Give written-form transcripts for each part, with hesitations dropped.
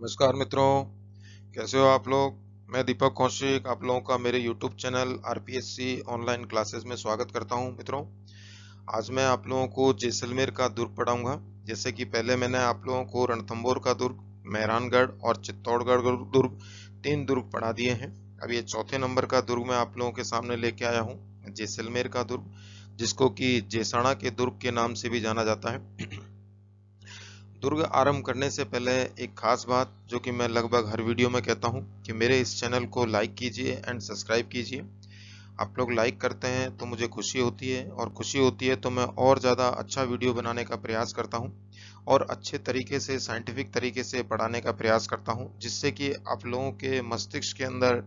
नमस्कार मित्रों, कैसे हो आप लोग। मैं दीपक कौशिक आप लोगों का मेरे YouTube channel RPSC online classes में स्वागत करता हूं। मित्रों, आज मैं आप लोगों को जैसलमेर का दुर्ग पढ़ाऊंगा। जैसे कि पहले मैंने आप लोगों को रणथंभौर का दुर्ग, मेहरानगढ़ और चित्तौड़गढ़ दुर्ग, 3 दुर्ग पढ़ा दिए हैं। अब ये चौथे नंबर का दुर्ग मैं आप लोगों के सामने लेके आया हूँ, जैसलमेर का दुर्ग, जिसको कि जेसाणा के दुर्ग के नाम से भी जाना जाता है। दुर्ग आरंभ करने से पहले एक खास बात जो कि मैं लगभग हर वीडियो में कहता हूं कि मेरे इस चैनल को लाइक कीजिए एंड सब्सक्राइब कीजिए। आप लोग लाइक करते हैं तो मुझे खुशी होती है, और खुशी होती है तो मैं और ज़्यादा अच्छा वीडियो बनाने का प्रयास करता हूं और अच्छे तरीके से साइंटिफिक तरीके से पढ़ाने का प्रयास करता हूं, जिससे कि आप लोगों के मस्तिष्क के अंदर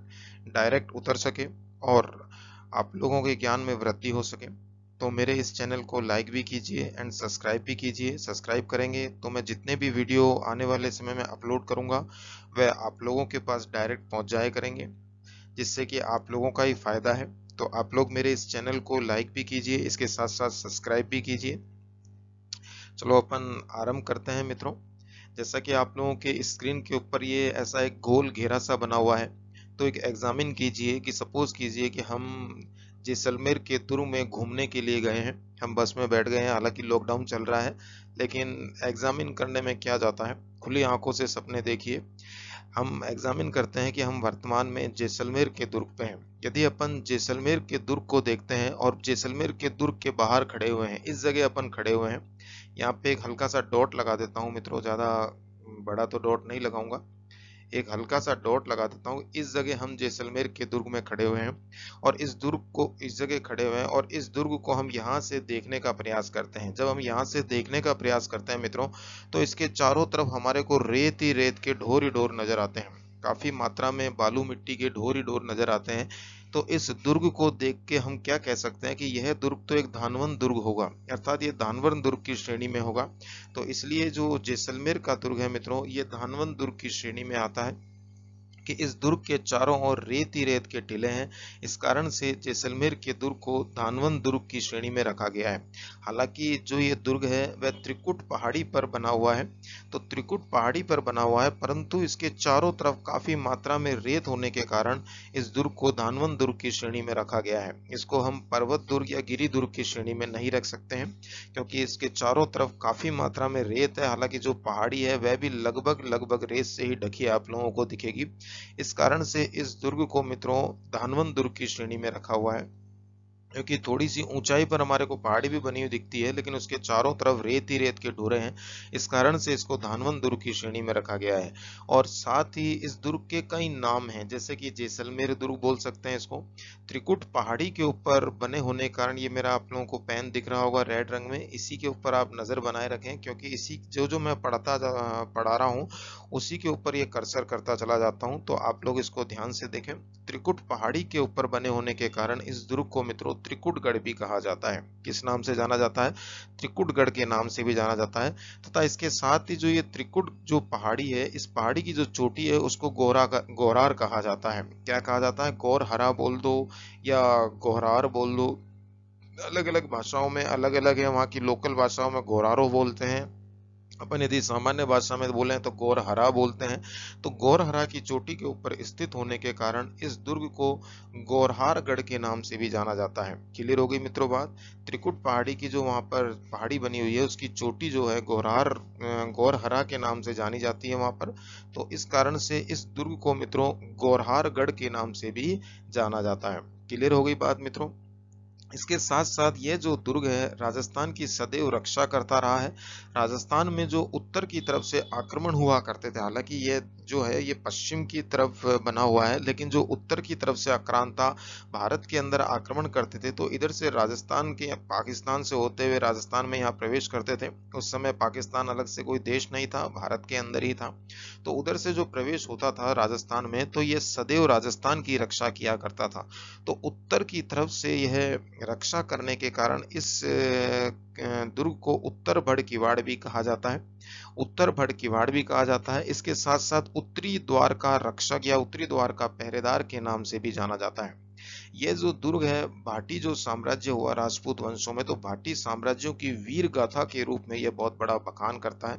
डायरेक्ट उतर सके और आप लोगों के ज्ञान में वृद्धि हो सके। तो मेरे इस चैनल को लाइक भी कीजिए एंड सब्सक्राइब भी कीजिए। सब्सक्राइब करेंगे तो मैं जितने भी वीडियो आने वाले समय में अपलोड करूंगा वह आप लोगों के पास डायरेक्ट पहुंच जाया करेंगे, जिससे कि आप लोगों का ही फायदा है। तो आप लोग मेरे इस चैनल को लाइक भी कीजिए, इसके साथ साथ सब्सक्राइब भी कीजिए। चलो अपन आरंभ करते हैं मित्रों। जैसा कि आप लोगों के स्क्रीन के ऊपर ये ऐसा एक गोल घेरा सा बना हुआ है, तो एक एग्जामिन कीजिए कि सपोज कीजिए कि हम जैसलमेर के दुर्ग में घूमने के लिए गए हैं। हम बस में बैठ गए हैं, हालांकि लॉकडाउन चल रहा है, लेकिन एग्जामिन करने में क्या जाता है, खुली आंखों से सपने देखिए। हम एग्जामिन करते हैं कि हम वर्तमान में जैसलमेर के दुर्ग पे हैं। यदि अपन जैसलमेर के दुर्ग को देखते हैं और जैसलमेर के दुर्ग के बाहर खड़े हुए हैं, इस जगह अपन खड़े हुए हैं। यहाँ पे एक हल्का सा डॉट लगा देता हूँ मित्रों, ज्यादा बड़ा तो डॉट नहीं लगाऊंगा, एक हल्का सा डॉट लगा देता हूँ। इस जगह हम जैसलमेर के दुर्ग में खड़े हुए हैं और इस दुर्ग को इस जगह खड़े हुए हैं और इस दुर्ग को हम यहाँ से देखने का प्रयास करते हैं। जब हम यहाँ से देखने का प्रयास करते हैं मित्रों, तो इसके चारों तरफ हमारे को रेत ही रेत के ढोर ही ढोर नजर आते हैं। काफी मात्रा में बालू मिट्टी के ढोर ही ढोर नजर आते हैं। तो इस दुर्ग को देख के हम क्या कह सकते हैं कि यह दुर्ग तो एक धानवन दुर्ग होगा, अर्थात ये धानवन दुर्ग की श्रेणी में होगा। तो इसलिए जो जैसलमेर का दुर्ग है मित्रों, ये धानवन दुर्ग की श्रेणी में आता है कि इस दुर्ग के चारों ओर रेत ही रेत के टीले हैं। इस कारण से जैसलमेर के दुर्ग को धानवन दुर्ग की श्रेणी में रखा गया है। हालांकि जो ये दुर्ग है वह त्रिकुट पहाड़ी पर बना हुआ है, तो त्रिकुट पहाड़ी पर बना हुआ है, परंतु इसके चारों तरफ काफी मात्रा में रेत होने के कारण इस दुर्ग को धानवन दुर्ग की श्रेणी में रखा गया है। इसको हम पर्वत दुर्ग या गिरी दुर्ग की श्रेणी में नहीं रख सकते हैं, क्योंकि इसके चारों तरफ काफी मात्रा में रेत है। हालांकि जो पहाड़ी है वह भी लगभग लगभग रेत से ही ढकी आप लोगों को दिखेगी। इस कारण से इस दुर्ग को मित्रों धानवन दुर्ग की श्रेणी में रखा हुआ है, क्योंकि थोड़ी सी ऊंचाई पर हमारे को पहाड़ी भी बनी हुई दिखती है, लेकिन उसके चारों तरफ रेत ही रेत के ढोरे हैं। इस कारण से इसको धानवन दुर्ग की श्रेणी में रखा गया है। और साथ ही इस दुर्ग के कई नाम हैं, जैसे कि जैसलमेर दुर्ग बोल सकते हैं इसको। त्रिकुट पहाड़ी के ऊपर बने होने के कारण, ये मेरा आप लोगों को पेन दिख रहा होगा रेड रंग में, इसी के ऊपर आप नजर बनाए रखें, क्योंकि इसी जो जो मैं पढ़ा रहा हूँ उसी के ऊपर ये कर्सर करता चला जाता हूँ, तो आप लोग इसको ध्यान से देखें। त्रिकुट पहाड़ी के ऊपर बने होने के कारण इस दुर्ग को मित्रों त्रिकुटगढ़ भी कहा जाता है। किस नाम से जाना जाता है? त्रिकुटगढ़ के नाम से भी जाना जाता है। तथा इसके साथ ही जो ये त्रिकुट जो पहाड़ी है, इस पहाड़ी की जो चोटी है उसको गोरार कहा जाता है। क्या कहा जाता है? गौरहरा बोल दो या गोहरार बोल दो, अलग अलग भाषाओं में अलग अलग है। वहाँ की लोकल भाषाओं में गोरारो बोलते हैं, अपन यदि सामान्य भाषा में बोले तो गौरहरा बोलते हैं। तो गौरहरा की चोटी के ऊपर स्थित होने के कारण इस दुर्ग को गौरहारगढ़ के नाम से भी जाना जाता है। क्लियर हो गई मित्रों बात? त्रिकुट पहाड़ी की जो वहां पर पहाड़ी बनी हुई है उसकी चोटी जो है गौरहरा के नाम से जानी जाती है वहां पर। तो इस कारण से इस दुर्ग को मित्रों गौरहारगढ़ के नाम से भी जाना जाता है। क्लियर हो गई बात मित्रों? इसके साथ साथ ये जो दुर्ग है राजस्थान की सदैव रक्षा करता रहा है। राजस्थान में जो उत्तर की तरफ से आक्रमण हुआ करते थे, हालांकि ये जो है ये पश्चिम की तरफ बना हुआ है, लेकिन जो उत्तर की तरफ से आक्रांता भारत के अंदर आक्रमण करते थे, तो इधर से राजस्थान के पाकिस्तान से होते हुए राजस्थान में यहाँ प्रवेश करते थे। उस समय पाकिस्तान अलग से कोई देश नहीं था, भारत के अंदर ही था। तो उधर से जो प्रवेश होता था राजस्थान में, तो ये सदैव राजस्थान की रक्षा किया करता था। तो उत्तर की तरफ से यह रक्षा करने के कारण इस दुर्ग को उत्तर भड़ किवाड़ भी कहा जाता है। उत्तर भड़ किवाड़ भी कहा जाता है। इसके साथ साथ उत्तरी द्वार का रक्षक या उत्तरी द्वार का पहरेदार के नाम से भी जाना जाता है। यह जो दुर्ग है, भाटी जो साम्राज्य हुआ राजपूत वंशों में, तो भाटी साम्राज्यों की वीर गाथा के रूप में यह बहुत बड़ा बखान करता है।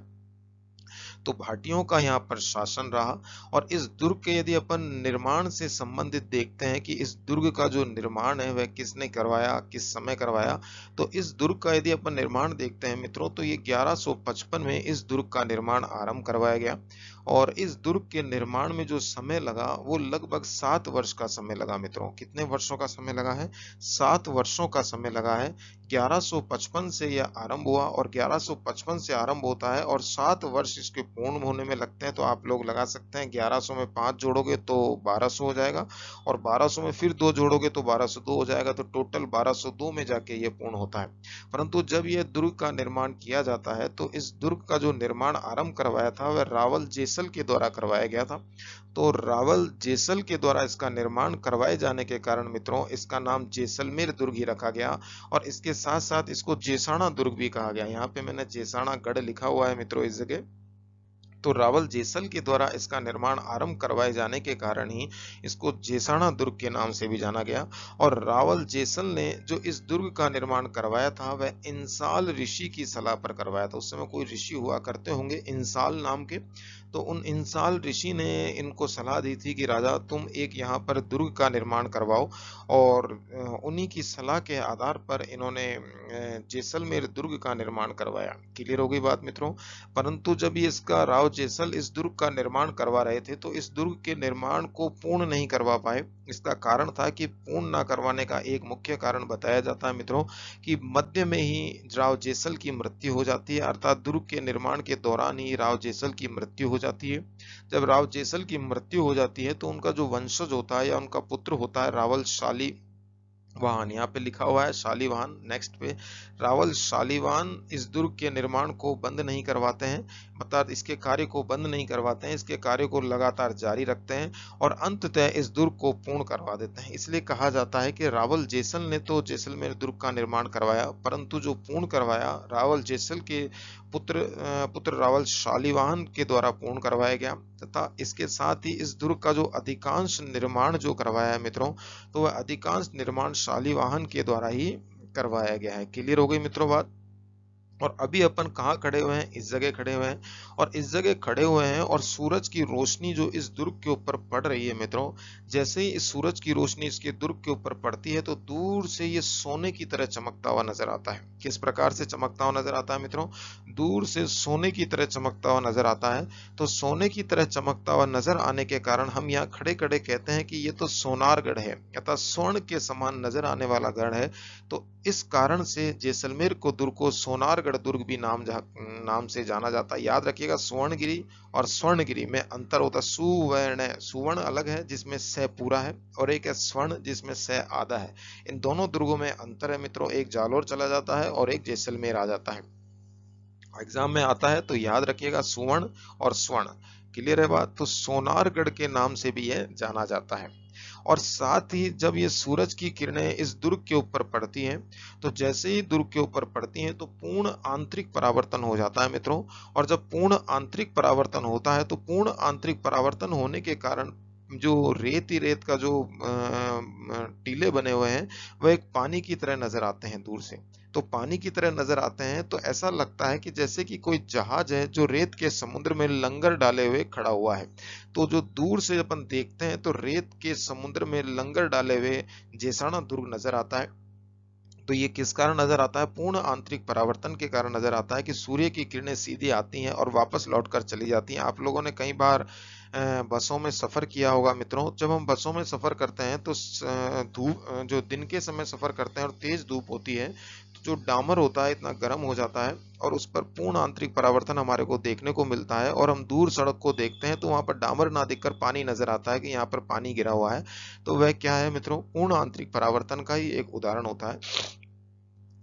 तो भाटियों का यहाँ पर शासन रहा। और इस दुर्ग के यदि अपन निर्माण से संबंधित देखते हैं कि इस दुर्ग का जो निर्माण है वह किसने करवाया, किस समय करवाया, तो इस दुर्ग का यदि अपन निर्माण देखते हैं मित्रों, तो ये 1155 में इस दुर्ग का निर्माण आरंभ करवाया गया। और इस दुर्ग के निर्माण में जो समय लगा वो लगभग 7 वर्ष का समय लगा मित्रों। कितने वर्षों का समय लगा है? 7 वर्षों का समय लगा है। 1155 से यह आरंभ हुआ और 1155 से आरंभ होता है और 7 वर्ष इसके पूर्ण होने में लगते हैं। तो आप लोग लगा सकते हैं 1100 में 5 जोड़ोगे तो 1200 हो जाएगा और 1200 में फिर 2 जोड़ोगे तो 1202 हो जाएगा। तो टोटल 1202 में जाके ये पूर्ण होता है। परंतु जब यह दुर्ग का निर्माण किया जाता है तो इस दुर्ग का जो निर्माण आरंभ करवाया था वह रावल जेसल के द्वारा करवाया गया था। तो रावल जेसल के द्वारा इसका निर्माण करवाए जाने के कारण मित्रों इसका नाम जैसलमेर दुर्ग ही रखा गया और इसके साथ साथ इसको जेसाणा दुर्ग भी कहा गया। यहाँ पे मैंने जेसाणा गढ़ लिखा हुआ है मित्रों इस जगह। तो रावल जेसल के द्वारा इसका निर्माण आरंभ करवाए जाने के कारण ही इसको जेसाणा दुर्ग के नाम से भी जाना गया। और रावल जेसल ने जो इस दुर्ग का निर्माण करवाया था वह इंसाल ऋषि की सलाह पर करवाया था। उस समय कोई ऋषि हुआ करते होंगे इंसाल नाम के, तो उन इंसाल ऋषि ने इनको सलाह दी थी कि राजा तुम एक यहाँ पर दुर्ग का निर्माण करवाओ। और उन्हीं की सलाह के आधार पर इन्होंने जैसलमेर दुर्ग का निर्माण करवाया। क्लियर हो गई बात मित्रों। परंतु जब ये इसका राव जेसल इस दुर्ग का निर्माण करवा रहे थे तो इस दुर्ग के निर्माण को पूर्ण नहीं करवा पाए। इसका कारण था कि पूर्ण ना करवाने का एक मुख्य कारण बताया जाता है मित्रों कि मध्य में ही राव जेसल की मृत्यु हो जाती है, अर्थात दुर्ग के निर्माण के दौरान ही राव जेसल की मृत्यु हो जाती है। जब राव जेसल की मृत्यु हो जाती है तो उनका जो वंशज होता है या उनका पुत्र होता है रावल शालीवाहन, यहाँ पे लिखा हुआ है शालीवाहन नेक्स्ट पे, रावल शालीवाहन इस दुर्ग के निर्माण को बंद नहीं करवाते हैं, मतलब इसके कार्य को बंद नहीं करवाते हैं, इसके कार्य को लगातार जारी रखते हैं और अंततः इस दुर्ग को पूर्ण करवा देते हैं। इसलिए कहा जाता है कि रावल जेसल ने तो जैसलमेर दुर्ग का निर्माण करवाया परंतु जो पूर्ण करवाया रावल जेसल के पुत्र रावल शालीवाहन के द्वारा पूर्ण करवाया गया। तथा इसके साथ ही इस दुर्ग का जो अधिकांश निर्माण जो करवाया है मित्रों, तो वह अधिकांश निर्माण शालीवाहन के द्वारा ही करवाया गया है। क्लियर हो गई मित्रों बात। और अभी अपन कहाँ खड़े हुए हैं? इस जगह खड़े हुए हैं और इस जगह खड़े हुए हैं और सूरज की रोशनी जो इस दुर्ग के ऊपर पड़ रही है मित्रों, जैसे ही इस सूरज की रोशनी इसके दुर्ग के ऊपर पड़ती है तो दूर से ये सोने की तरह चमकता हुआ नजर आता है। किस प्रकार से चमकता हुआ नजर आता है मित्रों? दूर से सोने की तरह चमकता हुआ नजर आता है। तो सोने की तरह चमकता हुआ नजर आने के कारण हम यहाँ खड़े खड़े कहते हैं कि ये तो सोनारगढ़ है, अर्थात स्वर्ण के समान नजर आने वाला गढ़ है। तो इस कारण से जैसलमेर को दुर्ग को सोनारगढ़ दुर्ग भी नाम से जाना जाता है। याद रखिएगा स्वर्णगिरी और स्वर्णगिरी में अंतर होता है। सुवर्ण, सुवर्ण अलग है जिसमें स पूरा है और एक है स्वर्ण जिसमें स आधा है। इन दोनों दुर्गों में अंतर है मित्रों, एक जालोर चला जाता है और एक जैसलमेर आ जाता है। एग्जाम में आता है तो याद रखिएगा सुवर्ण और स्वर्ण। क्लियर है बात। तो सोनारगढ़ के नाम से भी यह जाना जाता है। और साथ ही जब ये सूरज की किरणें इस दुर्ग के ऊपर पड़ती हैं तो जैसे ही दुर्ग के ऊपर पड़ती हैं तो पूर्ण आंतरिक परावर्तन हो जाता है मित्रों। और जब पूर्ण आंतरिक परावर्तन होता है तो पूर्ण आंतरिक परावर्तन होने के कारण जो रेत ही रेत का जो टीले बने हुए हैं वह एक पानी की तरह नजर आते हैं दूर से। तो पानी की तरह नजर आते हैं तो ऐसा लगता है कि जैसे कि कोई जहाज है जो रेत के समुद्र में लंगर डाले हुए खड़ा हुआ है। तो जो दूर से अपन देखते हैं तो रेत के समुद्र में लंगर डाले हुए जेसाणा दुर्ग नजर आता है। तो ये किस कारण नजर आता है? पूर्ण आंतरिक परावर्तन के कारण नजर आता है कि सूर्य की किरणें सीधी आती हैं और वापस लौटकर चली जाती हैं। आप लोगों ने कई बार बसों में सफर किया होगा मित्रों। जब हम बसों में सफर करते हैं तो धूप, जो दिन के समय सफर करते हैं और तेज धूप होती है तो जो डामर होता है इतना गर्म हो जाता है और उस पर पूर्ण आंतरिक परावर्तन हमारे को देखने को मिलता है और हम दूर सड़क को देखते हैं तो वहां पर डामर ना दिखकर पानी नजर आता है कि यहाँ पर पानी गिरा हुआ है। तो वह क्या है मित्रों? पूर्ण आंतरिक परावर्तन का ही एक उदाहरण होता है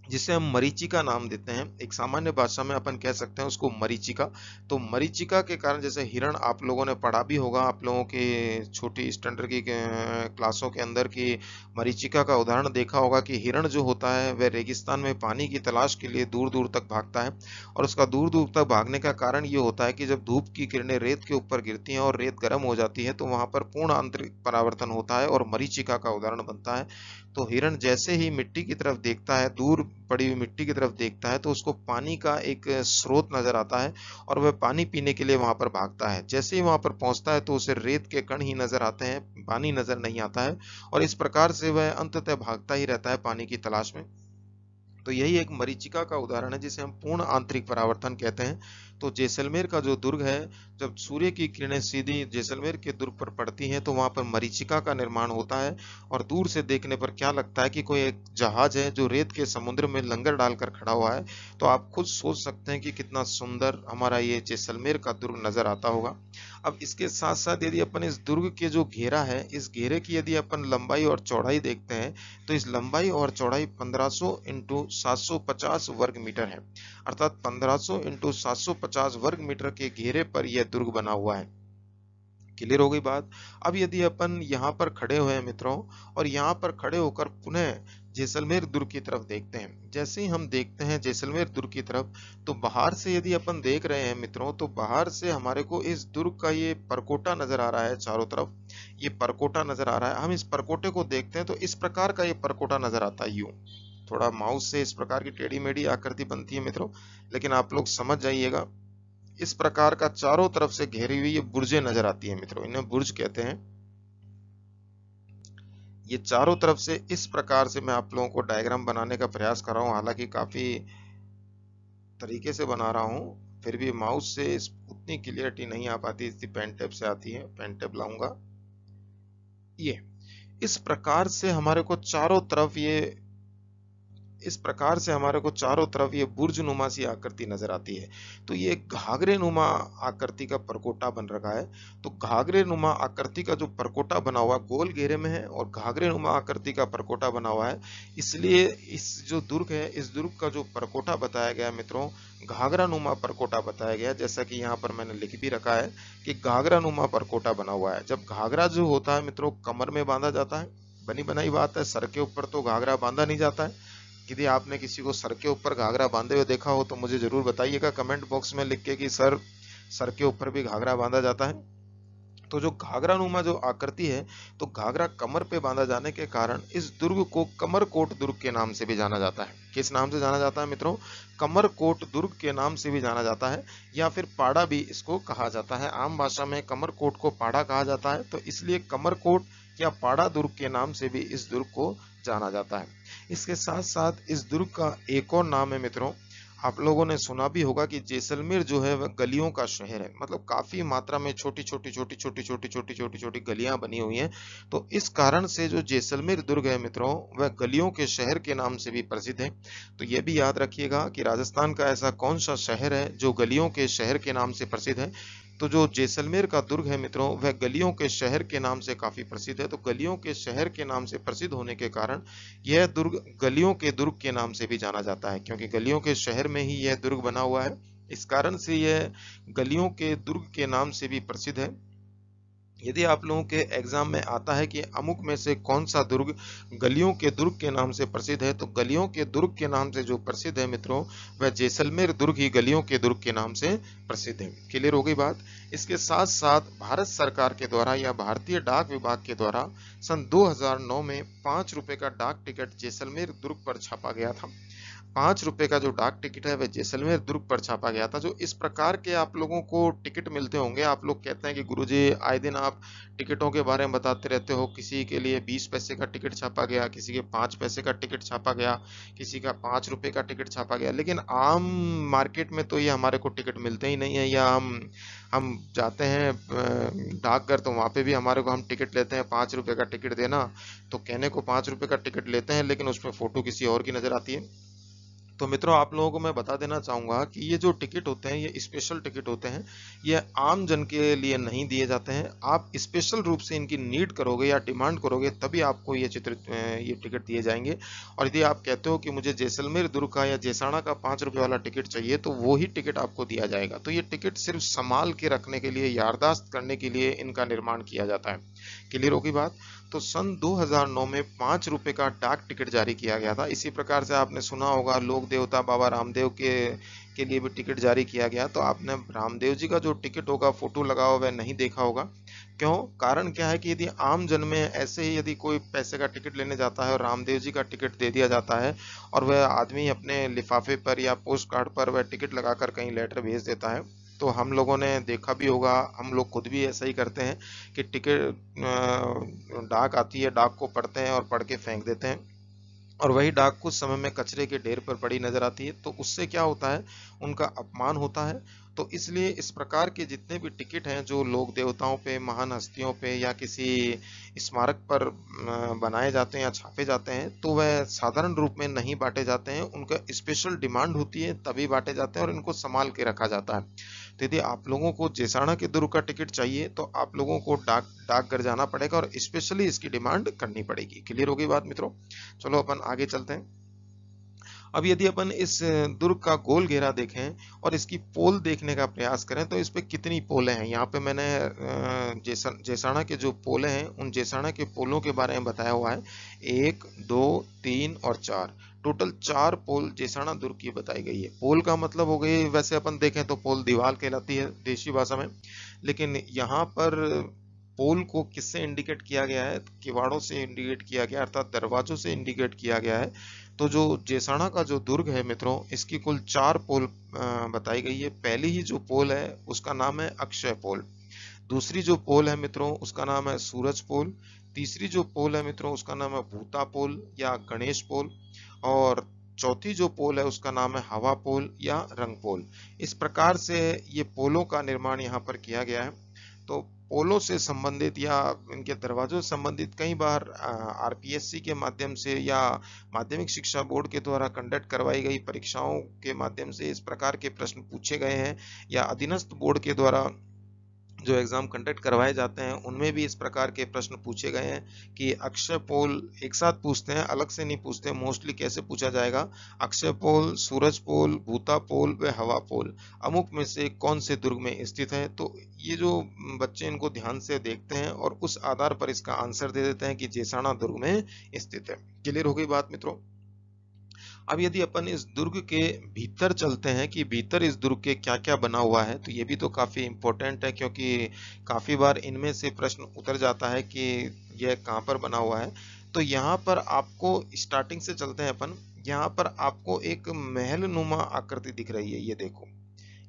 जिसे हम मरीचिका नाम देते हैं। एक सामान्य भाषा में अपन कह सकते हैं उसको मरीचिका। तो मरीचिका के कारण, जैसे हिरण आप लोगों ने पढ़ा भी होगा आप लोगों के छोटी स्टैंडर्ड की क्लासों के अंदर की मरीचिका का उदाहरण देखा होगा कि हिरण जो होता है वह रेगिस्तान में पानी की तलाश के लिए दूर दूर तक भागता है और उसका दूर दूर तक भागने का कारण ये होता है कि जब धूप की किरणें रेत के ऊपर गिरती हैं और रेत गर्म हो जाती है तो वहां पर पूर्ण आंतरिक परावर्तन होता है और मरीचिका का उदाहरण बनता है। तो हिरण जैसे ही मिट्टी की तरफ देखता है, दूर पड़ी हुई मिट्टी की तरफ देखता है, तो उसको पानी का एक स्रोत नजर आता है और वह पानी पीने के लिए वहां पर भागता है। जैसे ही वहां पर पहुंचता है तो उसे रेत के कण ही नजर आते हैं, पानी नजर नहीं आता है, और इस प्रकार से वह अंततः भागता ही रहता है पानी की तलाश में। तो यही एक मरीचिका का उदाहरण है जिसे हम पूर्ण आंतरिक परावर्तन कहते हैं। तो जैसलमेर का जो दुर्ग है, जब सूर्य की किरणें सीधी जैसलमेर के दुर्ग पर पड़ती हैं तो वहां पर मरीचिका का निर्माण होता है, और दूर से देखने पर क्या लगता है कि कोई एक जहाज है जो रेत के समुद्र में लंगर डालकर खड़ा हुआ है। तो आप खुद सोच सकते हैं कि कितना सुंदर हमारा ये जैसलमेर का दुर्ग नजर आता होगा। अब इसके साथ साथ यदि अपन इस दुर्ग के जो घेरा है, इस घेरे की यदि अपन लंबाई और चौड़ाई देखते हैं, तो इस लंबाई और चौड़ाई 1500 इंटू 750 वर्ग मीटर है। अर्थात 1500 इंटू 750 वर्ग मीटर के घेरे पर यह दुर्ग बना हुआ है। क्लियर हो गई बात। अब यदि अपन यहाँ पर खड़े हुए हैं मित्रों, और यहाँ पर खड़े होकर पुनः जैसलमेर दुर्ग की तरफ देखते हैं, जैसे ही हम देखते हैं जैसलमेर दुर्ग की तरफ, तो बाहर से यदि अपन देख रहे हैं मित्रों, तो बाहर से हमारे को इस दुर्ग का ये परकोटा नजर आ रहा है, चारों तरफ ये परकोटा नजर आ रहा है। हम इस परकोटे को देखते हैं तो इस प्रकार का ये परकोटा नजर आता है। यूं थोड़ा माउस से इस प्रकार की टेढ़ी मेढ़ी आकृति बनती है मित्रों, लेकिन आप लोग समझ जाइएगा। इस प्रकार का चारों तरफ से घेरी हुई ये बुर्जें नजर आती है मित्रों, इन्हें बुर्ज कहते हैं। ये चारों तरफ से इस प्रकार से मैं आप लोगों को डायग्राम बनाने का प्रयास कर रहा हूं, हालांकि काफी तरीके से बना रहा हूं, फिर भी माउस से उतनी क्लियरिटी नहीं आ पाती, इसकी पेन टैब से आती है। पेन टैब लाऊंगा। ये इस प्रकार से हमारे को चारों तरफ ये इस प्रकार से हमारे को चारों तरफ ये बुर्ज नुमा सी आकृति नजर आती है। तो ये घाघरे नुमा आकृति का परकोटा बन रखा है। तो घाघरे नुमा आकृति का जो परकोटा बना हुआ गोल घेरे में है, और घाघरे नुमा आकृति का परकोटा बना हुआ है, इसलिए इस जो दुर्ग है, इस दुर्ग का जो परकोटा बताया गया मित्रों, घाघरा नुमा परकोटा बताया गया। जैसा कि यहाँ पर मैंने लिख भी रखा है कि घाघरा नुमा परकोटा बना हुआ है। जब घाघरा जो होता है मित्रों कमर में बांधा जाता है, बनी बनाई बात है, सर के ऊपर तो घाघरा बांधा नहीं जाता है। यदि आपने किसी को सर के ऊपर घाघरा बांधे हुए देखा हो तो मुझे जरूर बताइएगा कमेंट बॉक्स में लिख के कि सर के ऊपर भी घाघरा बांधा जाता है। तो जो घाघरा नुमा जो आकृति है, तो घाघरा कमर पे बांधा जाने के कारण इस दुर्ग को कमरकोट दुर्ग के नाम से भी जाना जाता है। किस नाम से जाना जाता है मित्रों? कमरकोट दुर्ग के नाम से भी जाना जाता है, या फिर पाड़ा भी इसको कहा जाता है। आम भाषा में कमरकोट को पाड़ा कहा जाता है, तो इसलिए कमरकोट या पाड़ा दुर्ग के नाम से भी इस दुर्ग को जाना जाता है। इसके साथ साथ इस दुर्ग का एक और नाम है मित्रों, आप लोगों ने सुना भी होगा कि जैसलमेर जो है वह गलियों का शहर है। मतलब काफी मात्रा में छोटी छोटी गलियां बनी हुई हैं। तो इस कारण से जो जैसलमेर दुर्ग है मित्रों, वह गलियों के शहर के नाम से भी प्रसिद्ध है। तो यह भी याद रखिएगा कि राजस्थान का ऐसा कौन सा शहर है जो गलियों के शहर के नाम से प्रसिद्ध है। तो जो जैसलमेर का दुर्ग है मित्रों, वह गलियों के शहर के नाम से काफी प्रसिद्ध है। तो गलियों के शहर के नाम से प्रसिद्ध होने के कारण यह दुर्ग गलियों के दुर्ग के नाम से भी जाना जाता है, क्योंकि गलियों के शहर में ही यह दुर्ग बना हुआ है। इस कारण से यह गलियों के दुर्ग के नाम से भी प्रसिद्ध है। यदि आप लोगों के एग्जाम में आता है कि अमुक में से कौन सा दुर्ग गलियों के दुर्ग के नाम से प्रसिद्ध है, तो गलियों के दुर्ग के नाम से जो प्रसिद्ध है मित्रों, वह जैसलमेर दुर्ग ही गलियों के दुर्ग के नाम से प्रसिद्ध है। क्लियर हो गई बात। इसके साथ साथ भारत सरकार के द्वारा या भारतीय डाक विभाग के द्वारा सन 2009 में 5 रुपए का डाक टिकट जैसलमेर दुर्ग पर छापा गया था। 5 रुपए का जो डाक टिकट है वह जैसलमेर दुर्ग पर छापा गया था। जो इस प्रकार के आप लोगों को टिकट मिलते होंगे, आप लोग कहते हैं कि गुरुजी आए दिन आप टिकटों के बारे में बताते रहते हो, किसी के लिए 20 पैसे का टिकट छापा गया, किसी के 5 पैसे का टिकट छापा गया, किसी का 5 रुपए का टिकट छापा गया, लेकिन आम मार्केट में तो ये हमारे को टिकट मिलते ही नहीं है। या हम जाते हैं डाकघर, तो वहां पे भी हमारे को हम टिकट लेते हैं 5 रुपए का टिकट देना, तो कहने को 5 रुपए का टिकट लेते हैं, लेकिन उसमें फोटो किसी और की नजर आती है। तो मित्रों आप लोगों को मैं बता देना चाहूंगा कि ये जो टिकट होते हैं ये स्पेशल टिकट होते हैं, ये आम जन के लिए नहीं दिए जाते हैं। आप स्पेशल रूप से इनकी नीड करोगे या डिमांड करोगे तभी आपको ये ये टिकट दिए जाएंगे। और यदि आप कहते हो कि मुझे जैसलमेर दुर्ग का या जैसाना का 5 रुपए वाला टिकट चाहिए, तो वो ही टिकट आपको दिया जाएगा। तो ये टिकट सिर्फ संभाल के रखने के लिए, याददाश्त करने के लिए इनका निर्माण किया जाता है। क्लियर होगी बात। तो सन 2009 में 5 रुपए का डाक टिकट जारी किया गया था। इसी प्रकार से आपने सुना होगा लोक देवता बाबा रामदेव के के लिए भी टिकट जारी किया गया। तो आपने रामदेव जी का जो टिकट होगा फोटो लगा हुआ वह नहीं देखा होगा। क्यों? कारण क्या है कि यदि आम जन में ऐसे ही यदि कोई पैसे का टिकट लेने जाता है और रामदेव जी का टिकट दे दिया जाता है और वह आदमी अपने लिफाफे पर या पोस्ट कार्ड पर वह टिकट लगाकर कहीं लेटर भेज देता है, तो हम लोगों ने देखा भी होगा, हम लोग खुद भी ऐसा ही करते हैं कि टिकट डाक आती है, डाक को पढ़ते हैं और पढ़ के फेंक देते हैं और वही डाक कुछ समय में कचरे के ढेर पर पड़ी नजर आती है। तो उससे क्या होता है, उनका अपमान होता है। तो इसलिए इस प्रकार के जितने भी टिकट हैं जो लोक देवताओं पे, महान हस्तियों पे या किसी स्मारक पर बनाए जाते हैं या छापे जाते हैं, तो वह साधारण रूप में नहीं बांटे जाते हैं, उनका स्पेशल डिमांड होती है तभी बांटे जाते हैं और इनको संभाल के रखा जाता है। तो यदि आप लोगों को जेसाणा के दुर्ग का टिकट चाहिए तो आप लोगों को डाकघर जाना पड़ेगा और स्पेशली इसकी डिमांड करनी पड़ेगी। क्लियर होगी बात मित्रों? चलो अपन आगे चलते हैं। अब यदि अपन इस दुर्ग का गोल घेरा देखें और इसकी पोल देखने का प्रयास करें तो इस पे कितनी पोलें हैं, यहाँ पे मैंने जेसाणा के जो पोले हैं उन जेसाणा के पोलों के बारे में बताया हुआ है। 1, 2, 3 और 4, टोटल 4 पोल जेसाणा दुर्ग की बताई गई है। पोल का मतलब हो गई, वैसे अपन देखें तो पोल दीवार कहलाती है देशी भाषा में, लेकिन यहाँ पर पोल को किससे इंडिकेट किया गया है? किवाड़ों से इंडिकेट किया गया, अर्थात दरवाजों से इंडिकेट किया गया है। तो जो जेसाणा का जो दुर्ग है मित्रों, इसकी कुल 4 पोल बताई गई है। पहली ही जो पोल है उसका नाम है अक्षय पोल। दूसरी जो पोल है मित्रों उसका नाम है सूरज पोल। तीसरी जो पोल है मित्रों उसका नाम है भूता पोल या गणेश पोल। और चौथी जो पोल है उसका नाम है हवा पोल या रंग पोल। इस प्रकार से ये पोलों का निर्माण यहाँ पर किया गया है। तो पोलों से संबंधित या इनके दरवाजों से संबंधित कई बार आरपीएससी के माध्यम से या माध्यमिक शिक्षा बोर्ड के द्वारा कंडक्ट करवाई गई परीक्षाओं के माध्यम से इस प्रकार के प्रश्न पूछे गए हैं, या अधीनस्थ बोर्ड के द्वारा जो एग्जाम कंडक्ट करवाए जाते हैं उनमें भी इस प्रकार के प्रश्न पूछे गए हैं कि अक्षय पोल एक साथ पूछते हैं, अलग से नहीं पूछते। मोस्टली कैसे पूछा जाएगा? अक्षय पोल, सूरज पोल, भूता पोल व हवा पोल अमुक में से कौन से दुर्ग में स्थित है? तो ये जो बच्चे इनको ध्यान से देखते हैं और उस आधार पर इसका आंसर दे देते हैं कि जेसाणा दुर्ग में स्थित है। क्लियर हो गई बात मित्रों? अब यदि अपन इस दुर्ग के भीतर चलते हैं कि भीतर इस दुर्ग के क्या क्या बना हुआ है, तो ये भी तो काफी इंपॉर्टेंट है, क्योंकि काफी बार इनमें से प्रश्न उतर जाता है कि यह कहाँ पर बना हुआ है। तो यहाँ पर आपको स्टार्टिंग से चलते हैं अपन। यहाँ पर आपको एक महल नुमा आकृति दिख रही है, ये देखो।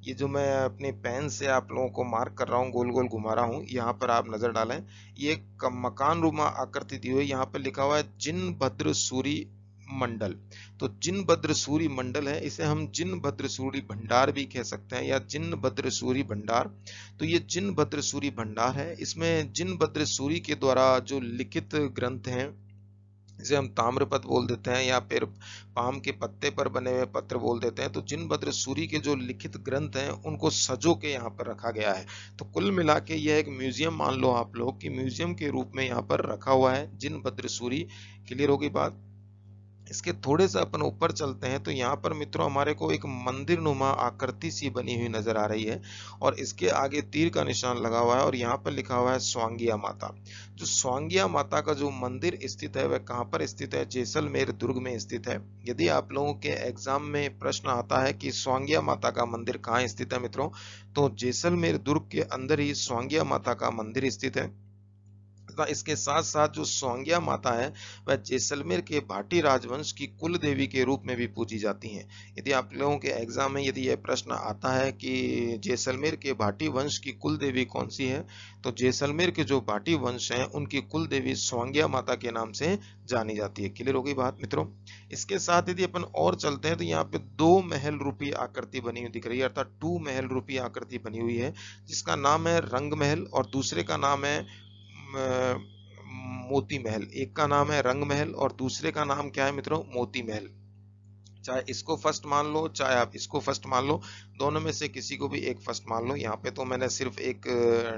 ये जो मैं अपने पेन से आप लोगों को मार्क कर रहा हूँ, गोल गोल घुमा रहा हूँ, यहाँ पर आप नजर डालें। ये एक मकान नुमा आकृति दी हुई है, यहाँ पर लिखा हुआ है जिनभद्र सूरी मंडल। तो जिनभद्र सूरी मंडल है, इसे हम जिनभद्र सूरी भंडार भी कह सकते हैं या जिनभद्र सूरी भंडार। तो ये जिनभद्र सूरी भंडार है। इसमें जिनभद्र सूरी के द्वारा जो लिखित ग्रंथ हैं, जिसे हम ताम्रपत्र बोल देते हैं या फिर पाम के पत्ते पर बने हुए पत्र बोल देते हैं, तो जिनभद्र सूरी के जो लिखित ग्रंथ हैं उनको सजो के यहाँ पर रखा गया है। तो कुल मिला के यह एक म्यूजियम मान लो आप लोग कि म्यूजियम के रूप में यहाँ पर रखा हुआ है जिनभद्र सूरी। क्लियर होगी बात? इसके थोड़े से अपन ऊपर चलते हैं तो यहाँ पर मित्रों हमारे को एक मंदिर नुमा आकृति सी बनी हुई नजर आ रही है और इसके आगे तीर का निशान लगा हुआ है और यहाँ पर लिखा हुआ है स्वांगिया माता। जो स्वांगिया माता का जो मंदिर स्थित है वह कहाँ पर स्थित है? जैसलमेर दुर्ग में स्थित है। यदि आप लोगों के एग्जाम में प्रश्न आता है कि स्वांगिया माता का मंदिर कहाँ स्थित है मित्रों, तो जैसलमेर दुर्ग के अंदर ही स्वांगिया माता का मंदिर स्थित है। इसके साथ साथ जो स्वांगिया माता है वह जैसलमेर के भाटी राजवंश की कुल देवी के रूप में भी पूजी जाती हैं। यदि आप लोगों के एग्जाम में यदि यह प्रश्न आता है कि जैसलमेर के भाटी वंश की कुल देवी कौन सी है, तो जैसलमेर के जो भाटी वंश हैं उनकी कुल देवी स्वांगिया माता के नाम से जानी जाती है। क्लियर हो गई बात मित्रों? इसके साथ यदि अपन और चलते हैं तो यहाँ पे 2 महल रूपी आकृति बनी हुई दिख रही है, अर्थात 2 महल रूपी आकृति बनी हुई है, जिसका नाम है रंग महल और दूसरे का नाम है मोती महल। एक का नाम है रंग महल और दूसरे का नाम क्या है मित्रों? मोती महल। चाहे इसको फर्स्ट मान लो चाहे आप इसको फर्स्ट मान लो, दोनों में से किसी को भी एक फर्स्ट मान लो। यहाँ पे तो मैंने सिर्फ एक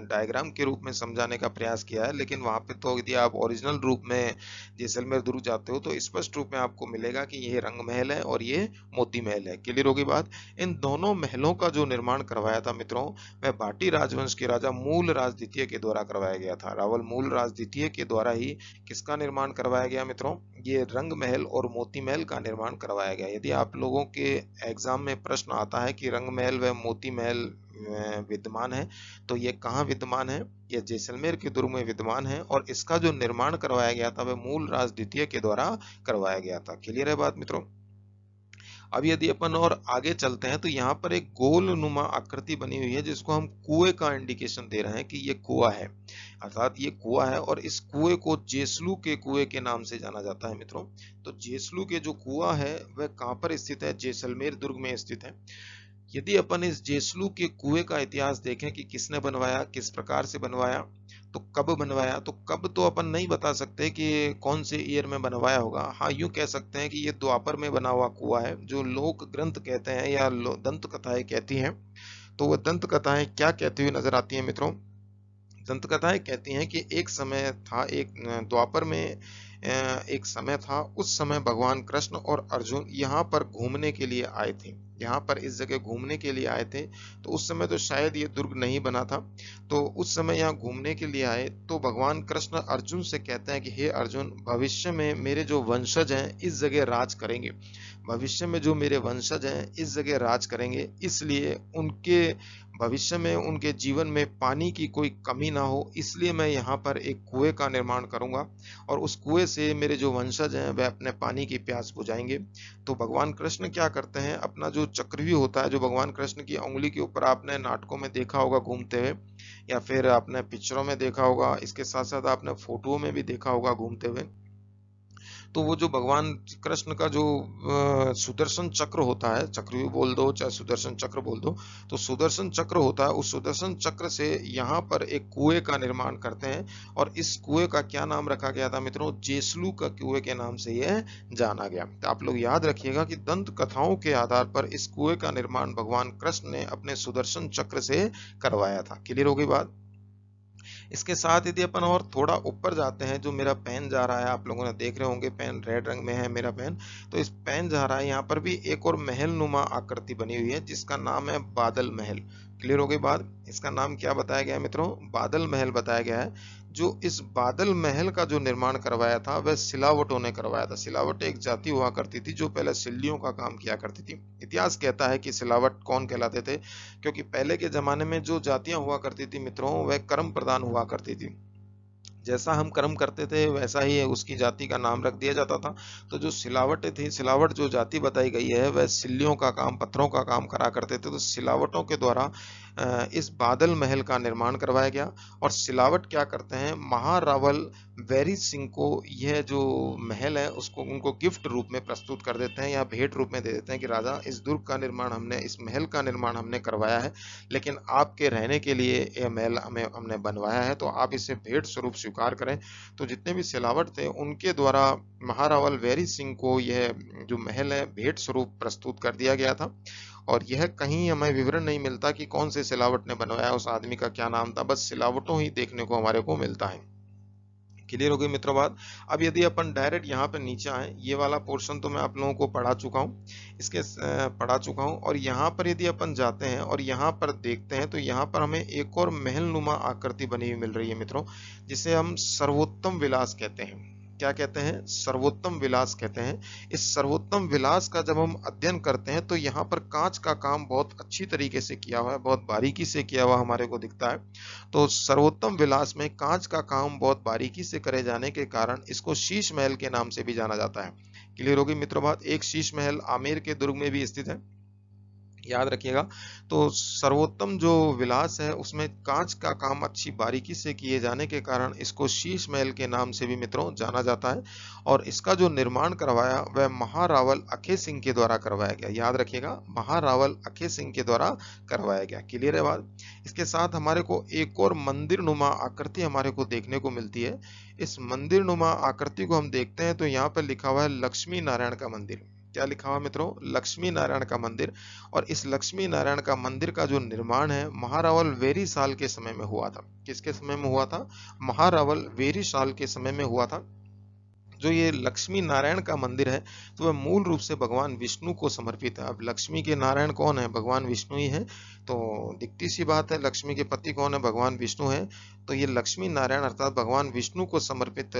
डायग्राम के रूप में समझाने का प्रयास किया है, लेकिन वहाँ पे तो यदि आप ओरिजिनल रूप में जैसलमेर दुर्ग जाते हो तो स्पष्ट रूप में आपको मिलेगा कि ये रंग महल है और ये मोती महल है। क्लियर होगी बात। इन दोनों महलों का जो निर्माण करवाया था मित्रों, वह भाटी राजवंश के राजा मूलराज द्वितीय के द्वारा करवाया गया था। रावल मूलराज द्वितीय के द्वारा ही किसका निर्माण करवाया गया मित्रों? ये रंग महल और मोती महल का निर्माण करवाया गया। यदि आप लोगों के एग्जाम में प्रश्न आता है कि रंग महल व मोती महल विद्यमान है, तो ये कहाँ विद्यमान है? ये जैसलमेर के दुर्ग में विद्यमान है और इसका जो निर्माण करवाया गया था वह मूलराज द्वितीय के द्वारा करवाया गया था। क्लियर है बात मित्रों। अब यदि अपन और आगे चलते हैं तो यहाँ पर एक गोल नुमा आकृति बनी हुई है जिसको हम कुएं का इंडिकेशन दे रहे हैं कि ये कुआं है, अर्थात ये कुआं है और इस कुएं को जेसलू के कुएं के नाम से जाना जाता है मित्रों। तो जेसलू के जो कुआं है वह कहाँ पर स्थित है? जैसलमेर दुर्ग में स्थित है। यदि अपन इस जेसलू के कुएं का इतिहास देखें कि किसने बनवाया, किस प्रकार से बनवाया, तो कब बनवाया, तो कब तो अपन नहीं बता सकते कि कौन से ईयर में बनवाया होगा। हाँ, यूं कह सकते हैं कि ये द्वापर में बना हुआ कुआं है, जो लोक ग्रंथ कहते हैं या दंत कथाएं कहती हैं। तो वह दंत कथाएं क्या कहती हुई नजर आती हैं मित्रों? दंत कथाएं कहती हैं कि एक समय था, एक द्वापर में एक समय था, उस समय भगवान कृष्ण और अर्जुन यहाँ पर घूमने के लिए आए थे। यहाँ पर इस जगह घूमने के लिए आए थे। तो उस समय तो शायद ये दुर्ग नहीं बना था। तो उस समय यहाँ घूमने के लिए आए तो भगवान कृष्ण अर्जुन से कहते हैं कि हे अर्जुन, भविष्य में मेरे जो वंशज हैं इस जगह राज करेंगे। भविष्य में जो मेरे वंशज हैं इस जगह राज करेंगे, इसलिए उनके भविष्य में उनके जीवन में पानी की कोई कमी ना हो, इसलिए मैं यहाँ पर एक कुएं का निर्माण करूंगा और उस कुएं से मेरे जो वंशज हैं वह अपने पानी की प्यास बुझाएंगे। तो भगवान कृष्ण क्या करते हैं, अपना जो चक्रव्यूह होता है, जो भगवान कृष्ण की उंगली के ऊपर आपने नाटकों में देखा होगा घूमते हुए, या फिर आपने पिक्चरों में देखा होगा, इसके साथ साथ आपने फोटोओं में भी देखा होगा घूमते हुए। तो वो जो भगवान कृष्ण का जो सुदर्शन चक्र होता है, चक्रव्यूह बोल दो चाहे सुदर्शन चक्र बोल दो, तो सुदर्शन चक्र होता है, उस सुदर्शन चक्र से यहाँ पर एक कुएं का निर्माण करते हैं और इस कुएं का क्या नाम रखा गया था मित्रों? जेसलू का कुएं के नाम से यह जाना गया। तो आप लोग याद रखिएगा कि दंत कथाओं के आधार पर इस कुएं का निर्माण भगवान कृष्ण ने अपने सुदर्शन चक्र से करवाया था। क्लियर हो गई बात। इसके साथ यदि अपन और थोड़ा ऊपर जाते हैं, जो मेरा पेन जा रहा है, आप लोगों ने देख रहे होंगे पेन रेड रंग में है मेरा पेन, तो इस पेन जा रहा है, यहाँ पर भी एक और महल नुमा आकृति बनी हुई है जिसका नाम है बादल महल। क्लियर हो गई बात। इसका नाम क्या बताया गया है मित्रों? बादल महल बताया गया है। जो इस बादल महल का जो निर्माण करवाया था वह सिलावटों ने करवाया था। सिलावट एक जाति हुआ करती थी जो पहले सिल्लियों का काम किया करती थी। इतिहास कहता है कि सिलावट कौन कहलाते थे, क्योंकि पहले के जमाने में जो जातियां हुआ करती थी मित्रों, वह कर्म प्रधान हुआ करती थी। जैसा हम कर्म करते थे वैसा ही उसकी जाति का नाम रख दिया जाता था। तो जो सिलावटें थी, सिलावट जो जाति बताई गई है, वह सिल्लियों का काम, पत्थरों का काम करा करते थे। तो सिलावटों के द्वारा इस बादल महल का निर्माण करवाया गया। और सिलावट क्या करते हैं, महारावल वैरी सिंह को यह जो महल है उसको उनको गिफ्ट रूप में प्रस्तुत कर देते हैं या भेंट रूप में दे देते हैं कि राजा, इस दुर्ग का निर्माण हमने, इस महल का निर्माण हमने करवाया है, लेकिन आपके रहने के लिए यह महल हमने बनवाया है, तो आप इसे भेंट स्वरूप स्वीकार करें। तो जितने भी सिलावट थे उनके द्वारा महारावल वैरी सिंह को यह जो महल है भेंट स्वरूप प्रस्तुत कर दिया गया था। और यह कहीं हमें विवरण नहीं मिलता कि कौन से सिलावट ने बनवाया, उस आदमी का क्या नाम था, बस सिलावटों ही देखने को हमारे को मिलता है। क्लियर हो गई मित्रों बात। अब यदि अपन डायरेक्ट यहाँ पे नीचे आए, ये वाला पोर्शन तो मैं आप लोगों को पढ़ा चुका हूँ, पढ़ा चुका हूँ, और यहाँ पर यदि अपन जाते हैं और यहाँ पर देखते हैं तो यहाँ पर हमें एक और महल नुमा आकृति बनी हुई मिल रही है मित्रों, जिसे हम सर्वोत्तम विलास कहते हैं। क्या कहते हैं? सर्वोत्तम विलास कहते हैं। इस सर्वोत्तम विलास का जब हम अध्ययन करते हैं तो यहाँ पर कांच का काम बहुत अच्छी तरीके से किया हुआ है, बहुत बारीकी से किया हुआ हमारे को दिखता है। तो सर्वोत्तम विलास में कांच का काम बहुत बारीकी से करे जाने के कारण इसको शीश महल के नाम से भी जाना जाता है। क्लियर होगी मित्रों बात। एक शीश महल आमेर के दुर्ग में भी स्थित है, याद रखिएगा। तो सर्वोत्तम जो विलास है उसमें कांच का काम अच्छी बारीकी से किए जाने के कारण इसको शीश महल के नाम से भी मित्रों जाना जाता है। और इसका जो निर्माण करवाया वह महारावल अखे सिंह के द्वारा करवाया गया। याद रखिएगा, महारावल अखे सिंह के द्वारा करवाया गया। क्लियर है बात। इसके साथ हमारे को एक और मंदिर नुमा आकृति हमारे को देखने को मिलती है। इस मंदिर नुमा आकृति को हम देखते हैं तो यहाँ पर लिखा हुआ है लक्ष्मी नारायण का मंदिर। क्या लिखा हुआ मित्रों, लक्ष्मी नारायण का मंदिर। और इस लक्ष्मी नारायण का मंदिर का जो निर्माण है महारावल वेरीशाल के समय में हुआ था। किसके समय में हुआ था, महारावल वेरीशाल के समय में हुआ था। जो ये लक्ष्मी नारायण का मंदिर है तो वह मूल रूप से भगवान विष्णु को समर्पित है। अब लक्ष्मी के नारायण कौन है, भगवान विष्णु ही है। तो दिखती सी बात है, लक्ष्मी के पति कौन है, भगवान विष्णु है। तो ये लक्ष्मी नारायण अर्थात भगवान विष्णु को समर्पित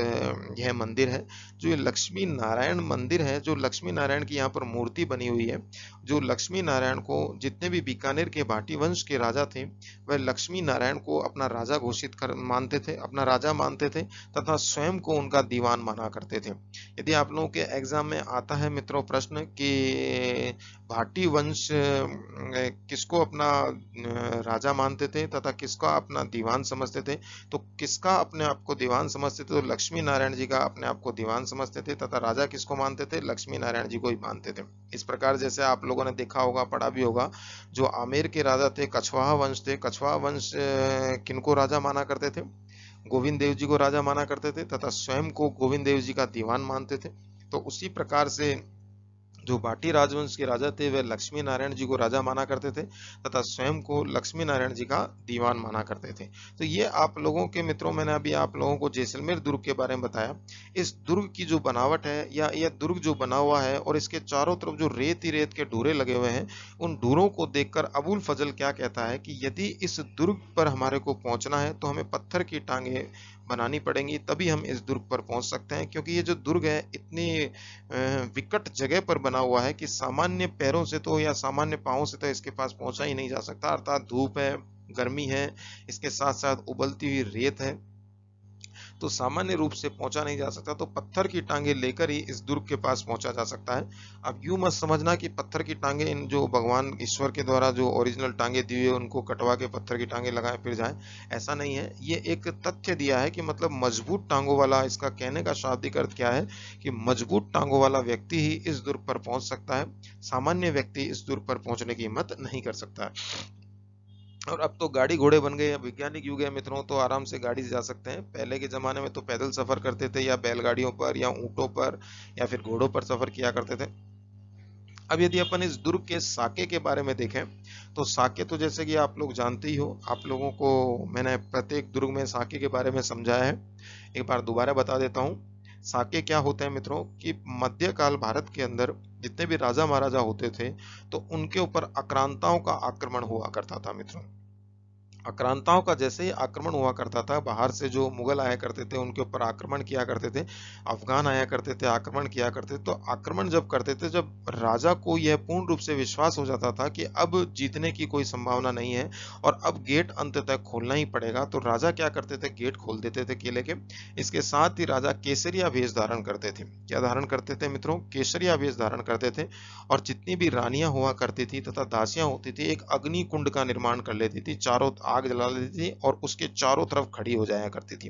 यह मंदिर है। जो ये लक्ष्मी नारायण मंदिर है, जो लक्ष्मी नारायण की यहाँ पर मूर्ति बनी हुई है, जो लक्ष्मी नारायण को जितने भी बीकानेर के भाटी वंश के राजा थे वह लक्ष्मी नारायण को अपना राजा घोषित कर मानते थे, अपना राजा मानते थे तथा स्वयं को उनका दीवान माना करते थे। यदि आप लोगों के एग्जाम में आता है मित्रों प्रश्न कि भाटी वंश किसको अपना राजा मानते थे तथा किसका अपना दीवान समझते थे, तो किसका अपने आप को दीवान समझते थे, तो लक्ष्मी नारायण जी का अपने आप को दीवान समझते थे तथा राजा किसको मानते थे, लक्ष्मी नारायण जी को ही मानते थे। इस प्रकार जैसे आप लोगों ने देखा होगा, पढ़ा भी होगा, जो आमेर के राजा थे कछवाहा वंश थे, कछवाहा वंश किनको राजा माना करते थे, गोविंद देव जी को राजा माना करते थे तथा स्वयं को गोविंद देव जी का दीवान मानते थे। तो उसी प्रकार से जो भाटी राजवंश के राजा थे वे लक्ष्मी नारायण जी को राजा माना करते थे तथा स्वयं को लक्ष्मी नारायण जी का दीवान माना करते थे। तो ये आप लोगों के मित्रों, मैंने अभी आप लोगों को जैसलमेर दुर्ग के बारे में बताया। इस दुर्ग की जो बनावट है या यह दुर्ग जो बना हुआ है और इसके चारों तरफ जो रेत ही रेत के ढूरे लगे हुए हैं, उन ढूरों को देखकर अबुल फजल क्या कहता है कि यदि इस दुर्ग पर हमारे को पहुंचना है तो हमें पत्थर की टांगे बनानी पड़ेंगी, तभी हम इस दुर्ग पर पहुंच सकते हैं। क्योंकि ये जो दुर्ग है इतनी विकट जगह पर बना हुआ है कि सामान्य पैरों से तो या सामान्य पांवों से तो इसके पास पहुंचा ही नहीं जा सकता। अर्थात धूप है, गर्मी है, इसके साथ साथ उबलती हुई रेत है, तो सामान्य रूप से पहुंचा नहीं जा सकता। तो पत्थर की टांगे लेकर ही इस दुर्ग के पास पहुंचा जा सकता है। अब यूं मत समझना कि पत्थर की टांगे इन जो भगवान ईश्वर के द्वारा जो ओरिजिनल टांगे दी हुई उनको कटवा के पत्थर की टांगे लगाए फिर जाए, ऐसा नहीं है। ये एक तथ्य दिया है कि मतलब मजबूत टांगों वाला, इसका कहने का शाब्दिक अर्थ क्या है कि मजबूत टांगों वाला व्यक्ति ही इस दुर्ग पर पहुंच सकता है, सामान्य व्यक्ति इस दुर्ग पर पहुंचने की हिम्मत नहीं कर सकता है। और अब तो गाड़ी घोड़े बन गए, वैज्ञानिक युग है मित्रों, तो आराम से गाड़ी से जा सकते हैं। पहले के जमाने में तो पैदल सफर करते थे या बैलगाड़ियों पर या ऊंटों पर या फिर घोड़ों पर सफर किया करते थे। अब यदि अपन इस दुर्ग के साके के बारे में देखें तो साके तो जैसे कि आप लोग जानते ही हो, आप लोगों को मैंने प्रत्येक दुर्ग में साके के बारे में समझाया है, एक बार दोबारा बता देता हूँ। साके क्या होते हैं मित्रों कि मध्यकाल भारत के अंदर जितने भी राजा महाराजा होते थे तो उनके ऊपर आक्रांताओं का आक्रमण हुआ करता था मित्रों। आक्रांताओं का जैसे ही आक्रमण हुआ करता था, बाहर से जो मुगल आया करते थे उनके ऊपर आक्रमण किया करते थे, अफगान आया करते थे आक्रमण किया करते थे, तो आक्रमण जब करते थे, जब राजा को यह पूर्ण रूप से विश्वास हो जाता था कि अब जीतने की कोई संभावना नहीं है और अब गेट अंततः खोलना ही पड़ेगा, तो राजा क्या करते थे, गेट खोल देते थे किले के। इसके साथ ही राजा केसरिया वेश धारण करते थे। क्या धारण करते थे मित्रों, केसरिया वेश धारण करते थे। और जितनी भी रानियां हुआ करती थी तथा दासियां होती थी, एक अग्नि कुंड का निर्माण कर लेती थी, चारों आग जला लेती थी और उसके चारों तरफ खड़ी हो जाया करती थी।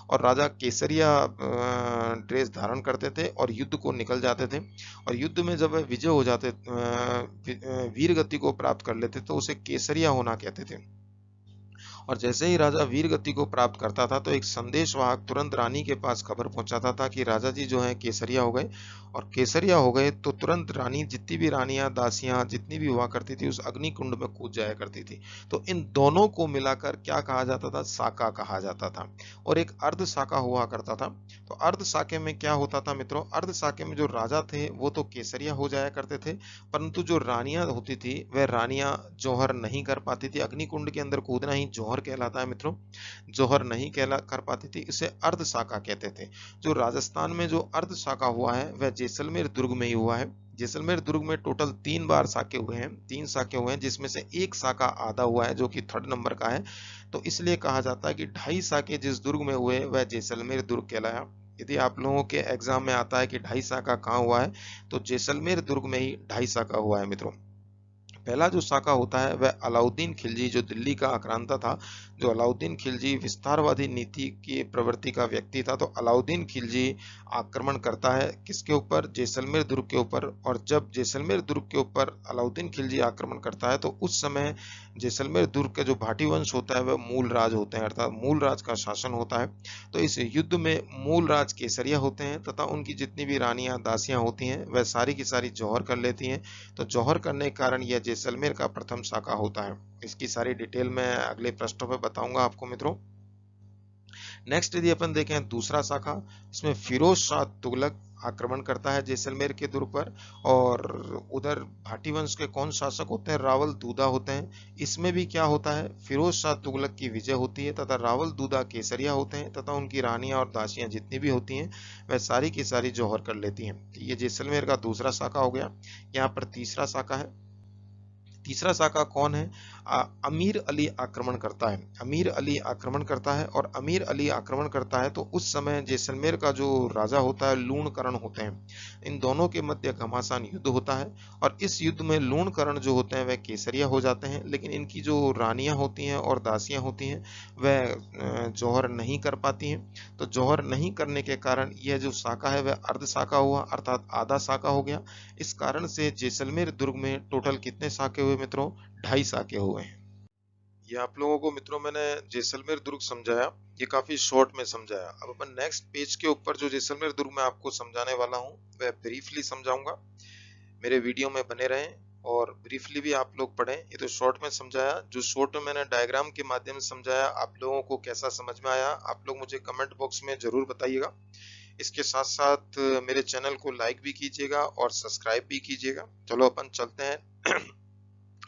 और राजा केसरिया ड्रेस धारण करते थे और युद्ध को निकल जाते थे। और युद्ध में जब विजय हो जाते, वीर गति को प्राप्त कर लेते, तो उसे केसरिया होना कहते थे। और जैसे ही राजा वीर गति को प्राप्त करता था तो एक संदेशवाहक तुरंत रानी के पास खबर पहुंचाता था कि राजा जी जो है केसरिया हो गए। और केसरिया हो गए तो तुरंत रानी, जितनी भी रानियां दासियां जितनी भी हुआ करती थी, उस अग्नि कुंड में कूद जाया करती थी। तो इन दोनों को मिलाकर क्या कहा जाता था, साका कहा जाता था। और एक अर्ध साका हुआ करता था। तो अर्ध साके में क्या होता था मित्रों, अर्ध साके में जो राजा थे वो तो केसरिया हो जाया करते थे, परंतु जो रानियां होती थी वह रानियां जौहर नहीं कर पाती थी। अग्नि कुंड के अंदर कूदना ही जौहर कहलाता है मित्रों, जौहर नहीं कहला कर पाती थी, इसे अर्ध साका कहते थे। जो राजस्थान में जो अर्ध साका हुआ है वह जैसलमेर दुर्ग में ही हुआ है। जैसलमेर दुर्ग में टोटल 3 बार साके हुए हैं, 3 साके हुए हैं, जिसमें से एक साका आधा हुआ है जो कि 3rd नंबर का है। तो इसलिए कहा जाता है कि 2.5 साके जिस दुर्ग में हुए वह जैसलमेर दुर्ग कहलाया। यदि आप लोगों के एग्जाम में आता है कि 2.5 साका कहाँ हुआ है, तो जैसलमेर दुर्ग में ही 2.5 साका हुआ है मित्रों। पहला जो साका होता है वह अलाउद्दीन खिलजी, जो दिल्ली का आक्रांता था, जो अलाउद्दीन खिलजी विस्तारवादी नीति की प्रवृत्ति का व्यक्ति था। तो अलाउद्दीन खिलजी आक्रमण करता है किसके ऊपर? जैसलमेर दुर्ग के ऊपर। और जब जैसलमेर दुर्ग के ऊपर अलाउद्दीन खिलजी आक्रमण करता है तो उस समय जैसलमेर दुर्ग के जो भाटी वंश होता है वह मूल राज होते हैं, अर्थात मूल राज का शासन होता है। तो इस युद्ध में मूल राज केसरिया होते हैं तथा उनकी जितनी भी रानियां दासियां होती हैं वह सारी की सारी जौहर कर लेती हैं। तो जौहर करने के कारण यह जैसलमेर का प्रथम शाखा होता है। इसकी सारी डिटेल मैं अगले पृष्ठों में बताऊंगा आपको मित्रों। नेक्स्ट यदि अपन देखें दूसरा शाखा, इसमें फिरोज शाह तुगलक आक्रमण करता है जैसलमेर के दुर्ग पर। और उधर भाटी वंश के कौन शासक होते हैं? रावल दूदा होते हैं। इसमें भी क्या होता है? फिरोज शाह तुगलक की विजय होती है तथा रावल दूदा केसरिया होते हैं तथा उनकी रानियां और दासियां जितनी भी होती हैं वह सारी की सारी जौहर कर लेती हैं। तो ये जैसलमेर का दूसरा शाखा हो गया। यहाँ पर तीसरा शाखा है। तीसरा शाखा कौन है? अमीर अली आक्रमण करता है। अमीर अली आक्रमण करता है और अमीर अली आक्रमण करता है तो उस समय जैसलमेर का जो राजा होता है लूणकरण होते हैं। इन दोनों के मध्य घमासान युद्ध होता है और इस युद्ध में लूणकरण जो होते हैं वह केसरिया हो जाते हैं, लेकिन इनकी जो रानियां होती हैं और दासियां होती हैं वह जौहर नहीं कर पाती हैं। तो जौहर नहीं करने के कारण यह जो शाखा है वह अर्ध शाखा हुआ, अर्थात आधा शाखा हो गया। इस कारण से जैसलमेर दुर्ग में टोटल कितने शाखे हुए मित्रों? 2.5 शाखे हुए हैं। ये आप लोगों को मित्रों मैंने जैसलमेर दुर्ग समझाया, ये काफी शॉर्ट में समझाया। अब अपन नेक्स्ट पेज के ऊपर जो जैसलमेर दुर्ग मैं आपको समझाने वाला हूँ वह ब्रीफली समझाऊंगा। मेरे वीडियो में बने रहें और ब्रीफली भी आप लोग पढ़ें। ये तो शॉर्ट में समझाया, जो शॉर्ट में मैंने डायग्राम के माध्यम से समझाया आप लोगों को कैसा समझ में आया आप लोग मुझे कमेंट बॉक्स में जरूर बताइएगा। इसके साथ साथ मेरे चैनल को लाइक भी कीजिएगा और सब्सक्राइब भी कीजिएगा। चलो अपन चलते हैं